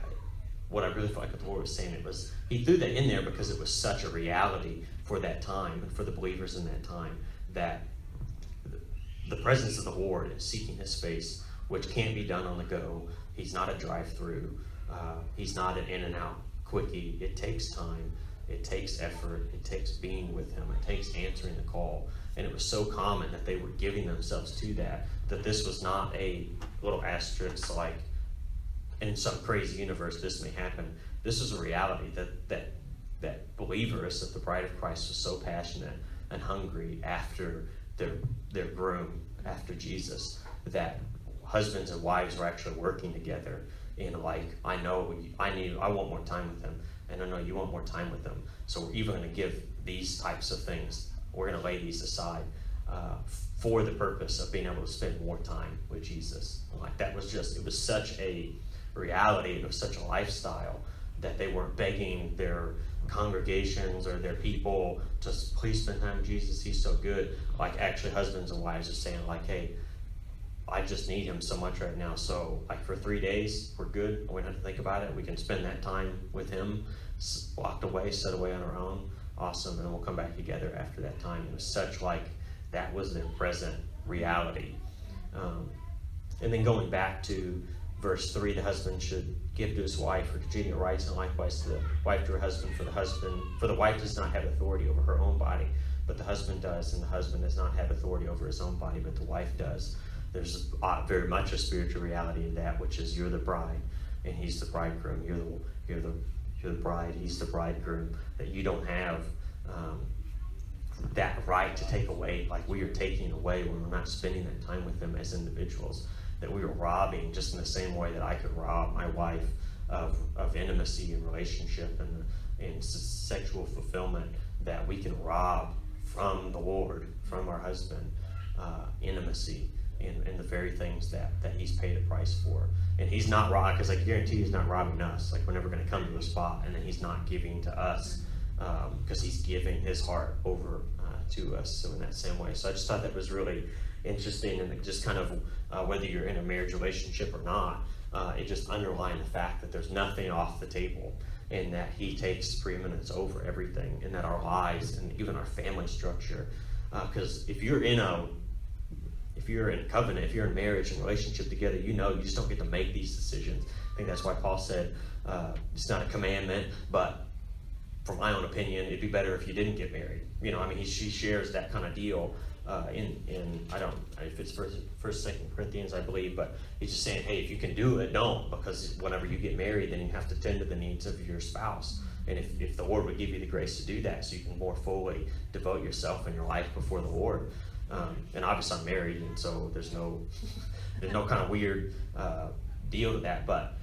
what I really felt like the Lord was saying, it was, he threw that in there because it was such a reality for that time and for the believers in that time, that the presence of the Lord is seeking his face, which can't be done on the go. He's not a drive-through. He's not an in-and-out quickie. It takes time. It takes effort. It takes being with him. It takes answering the call. And it was so common that they were giving themselves to that this was not a little asterisk like, in some crazy universe this may happen. This is a reality that believers, that the bride of Christ was so passionate and hungry after their groom, after Jesus, that husbands and wives were actually working together in like, I want more time with him, and I know you want more time with him, so we're even going to give these types of things, we're going to lay these aside for the purpose of being able to spend more time with Jesus. Like, that was just, it was such a reality, it was such a lifestyle, that they weren't begging their congregations or their people to please spend time with Jesus, he's so good. Like, actually husbands and wives are saying like, hey, I just need him so much right now, so like for 3 days we're good, we don't have to think about it, we can spend that time with him, locked away, set away on our own, awesome, and then we'll come back together after that time. It was such like, that was their present reality. And then going back to verse 3, the husband should give to his wife her congenial rights, and likewise to the wife to her husband. For the wife does not have authority over her own body, but the husband does, and the husband does not have authority over his own body, but the wife does. There's very much a spiritual reality in that, which is you're the bride, and he's the bridegroom. You're the bride, he's the bridegroom. That you don't have that right to take away, like we are taking away when we're not spending that time with them as individuals. That we are robbing, just in the same way that I could rob my wife of intimacy and relationship and sexual fulfillment, that we can rob from the Lord, from our husband, intimacy in the very things that he's paid a price for. And he's not robbing, because I guarantee he's not robbing us. Like, we're never going to come to a spot and then he's not giving to us, because he's giving his heart over to us. So in that same way. So I just thought that was really interesting, and it just kind of, whether you're in a marriage relationship or not, it just underlined the fact that there's nothing off the table, and that he takes preeminence over everything, and that our lives and even our family structure, because if you're in covenant, if you're in marriage and relationship together, you just don't get to make these decisions. I think that's why Paul said it's not a commandment, but from my own opinion, it'd be better if you didn't get married. You know, I mean, she shares that kind of deal in I don't know if it's First, Second Corinthians, I believe, but he's just saying, hey, if you can do it, don't, because whenever you get married, then you have to tend to the needs of your spouse. And if the Lord would give you the grace to do that, so you can more fully devote yourself and your life before the Lord. And obviously I'm married, and so there's no kind of weird deal to that, but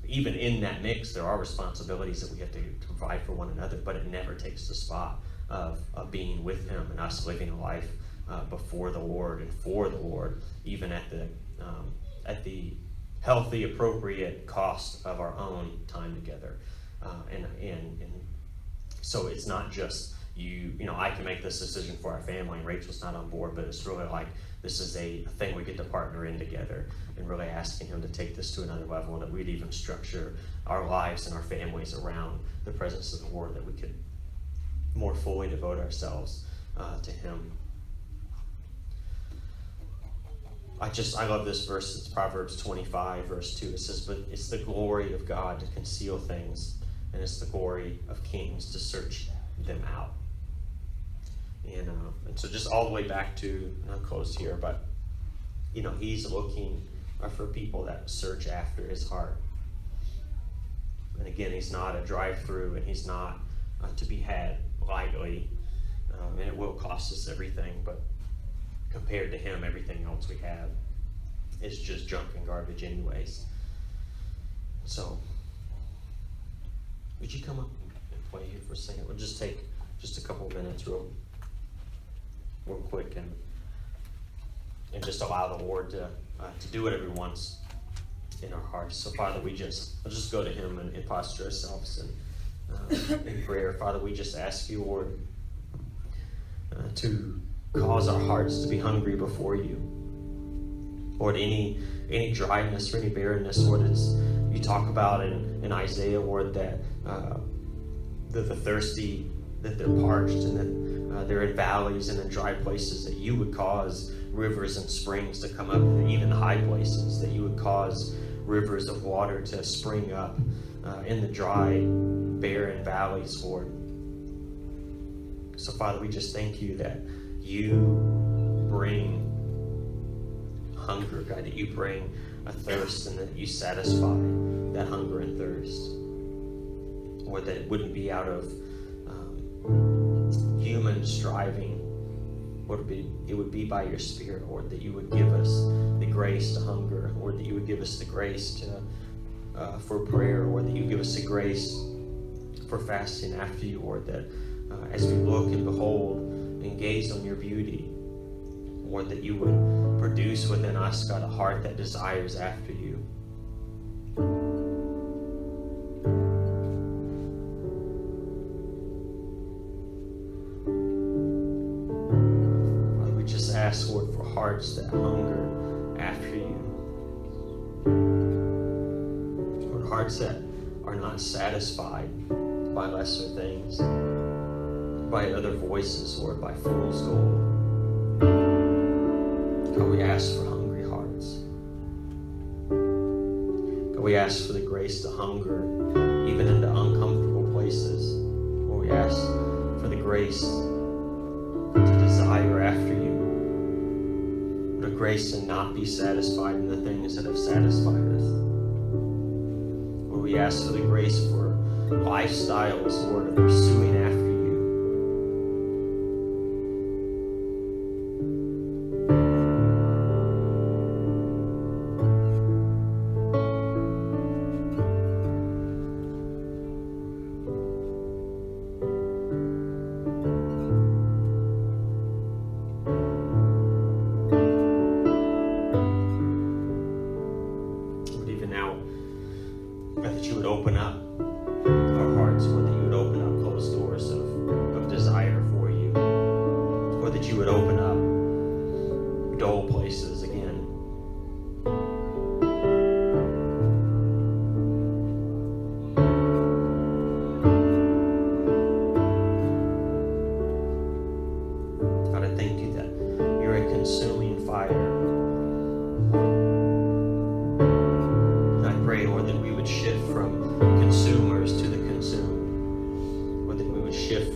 even in that mix, there are responsibilities that we have to provide for one another, but it never takes the spot of being with him and us living a life before the Lord and for the Lord, even at the healthy, appropriate cost of our own time together. And so it's not just, I can make this decision for our family, and Rachel's not on board, but it's really like this is a thing we get to partner in together, and really asking him to take this to another level, and that we'd even structure our lives and our families around the presence of the Lord, that we could more fully devote ourselves to him. I love this verse. It's Proverbs 25, verse 2. It says, but it's the glory of God to conceal things, and it's the glory of kings to search them out. And so just all the way back to, I'll close here, but he's looking for people that search after his heart. And again, he's not a drive-through, and he's not to be had lightly, and it will cost us everything, but compared to him, everything else we have is just junk and garbage anyways. So, would you come up and play here for a second? We'll just take just a couple of minutes real quick and just allow the Lord to do whatever he wants in our hearts. So Father, let's just go to him and posture ourselves in prayer. Father, we just ask you, Lord, to cause our hearts to be hungry before you. Lord, any dryness or any barrenness, Lord, you talk about in Isaiah, Lord, that the thirsty, that they're parched, and that they're in valleys and in dry places, that you would cause rivers and springs to come up, and even high places, that you would cause rivers of water to spring up in the dry, barren valleys, Lord. So, Father, we just thank you that you bring hunger, God, that you bring a thirst, and that you satisfy that hunger and thirst. Or that it wouldn't be out of human striving, it would be by your Spirit, Lord, that you would give us the grace to hunger, or that you would give us the grace for prayer, or that you give us the grace for fasting after you, Lord, that as we look and behold and gaze on your beauty, Lord, that you would produce within us, God, a heart that desires after you. Father, we just ask, Lord, for hearts that hunger after you. Lord, hearts that are not satisfied by lesser things, by other voices, Lord, by fool's gold. God, we ask for hungry hearts. God, we ask for the grace to hunger even into uncomfortable places. Lord, we ask for the grace to desire after you. The grace to not be satisfied in the things that have satisfied us. Lord, we ask for the grace for lifestyles, Lord, of pursuing after you.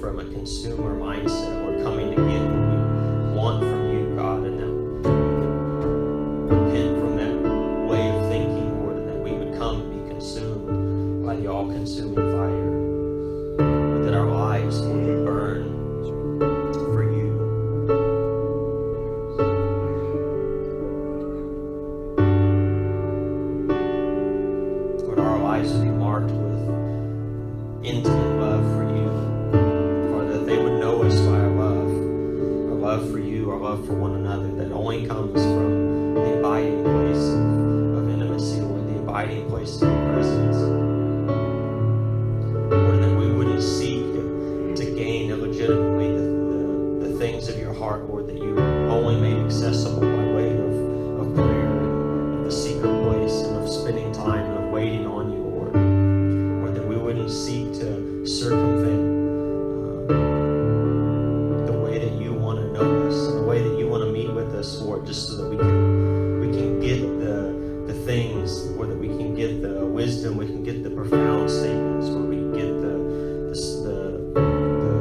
From a consumer mindset, or coming to get what we want from you, God, and then repent from that way of thinking, Lord, and that we would come and be consumed by the all-consuming fire, or that our lives would burn for you. Lord, our lives would be marked with intimate love for you. Love for you, our love for one another, that only comes from the abiding place of intimacy, or the abiding place of your presence. Lord, that we wouldn't seek to gain illegitimately heart, Lord, that you only made accessible by way of prayer and of the secret place and of spending time and of waiting on you, Lord. Lord, that we wouldn't seek to circumvent the way that you want to know us, and the way that you want to meet with us, Lord, just so that we can get the things, Lord, that we can get the wisdom, we can get the profound statements, Lord, we can get the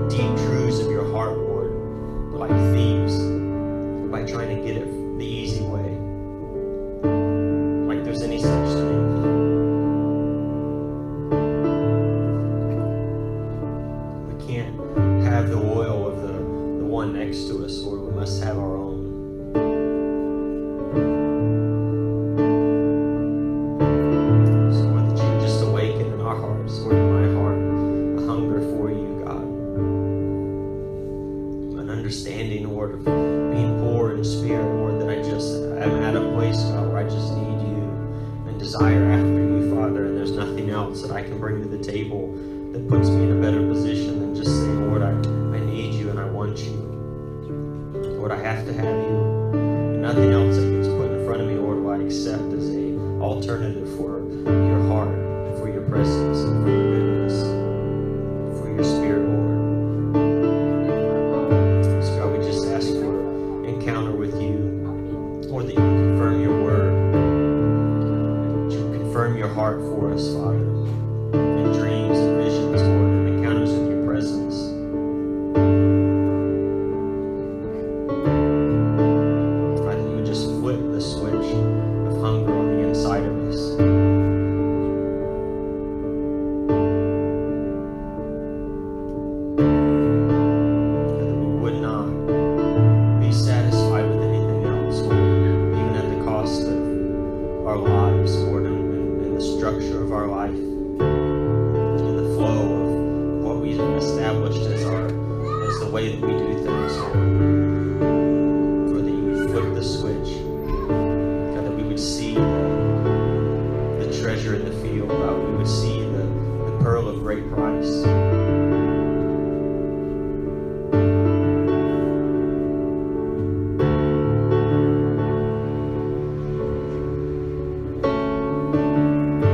deep truths of your heart, Lord, like thieves, by trying to get it the easy way, like there's any such thing. We can't have the oil of the one next to us, Lord. We must have our own. So, Lord, that you just awaken in our hearts, Lord, in my heart, a hunger for you, God. An understanding, Lord, of being poor in spirit, Lord, that I'm at a place, God, where I just need you and desire after you, Father, and there's nothing else that I can bring to the table that puts me in a better position than just saying, Lord, I need you and I want you. Lord, I have to have you. And nothing else that gets put in front of me, Lord, will I accept as a alternative for your heart and for your presence and for your goodness, for your spirit, Lord. So God, we just ask for encounter with you, Lord, that you confirm your word, that you confirm your heart for us, Father, in dreams and visions, Lord, and encounters with your presence. Father, you would just flip the switch of hunger on the inside of us. That we would not be satisfied with anything else, Lord, even at the cost of our lives, Lord, and the structure of our life, and the flow of what we've established as the way that we do things, Lord. Lord, that you would flip the switch, God, that we would see the treasure in the field, God, we would see the pearl of great price.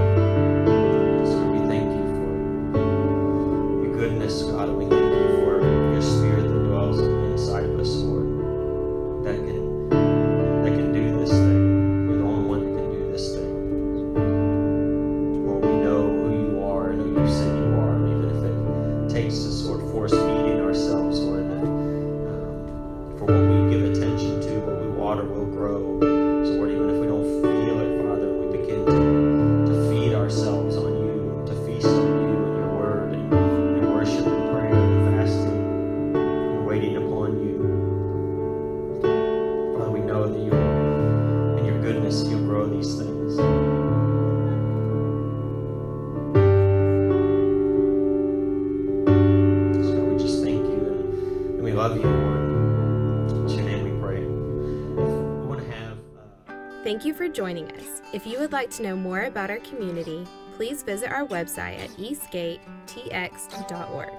So we thank you for your goodness, God, and we thank you for your spirit that dwells inside of us, Lord, that can do this thing. You're the only one that can do this thing. Lord, we know who you are and who you say you are, and even if it takes us, Lord, force feeding ourselves, Lord, that for what we give attention to, what we water will grow. So, Lord, even if we don't feel it, Father, we begin to feed ourselves on you, to feast on you and your word and your worship and prayer and fasting and waiting upon you. Father, we know that in your goodness, you'll grow these things. So God, we just thank you and we love you, Lord. In your name we pray. If we want to have Thank you for joining us. If you would like to know more about our community, please visit our website at eastgatetx.org.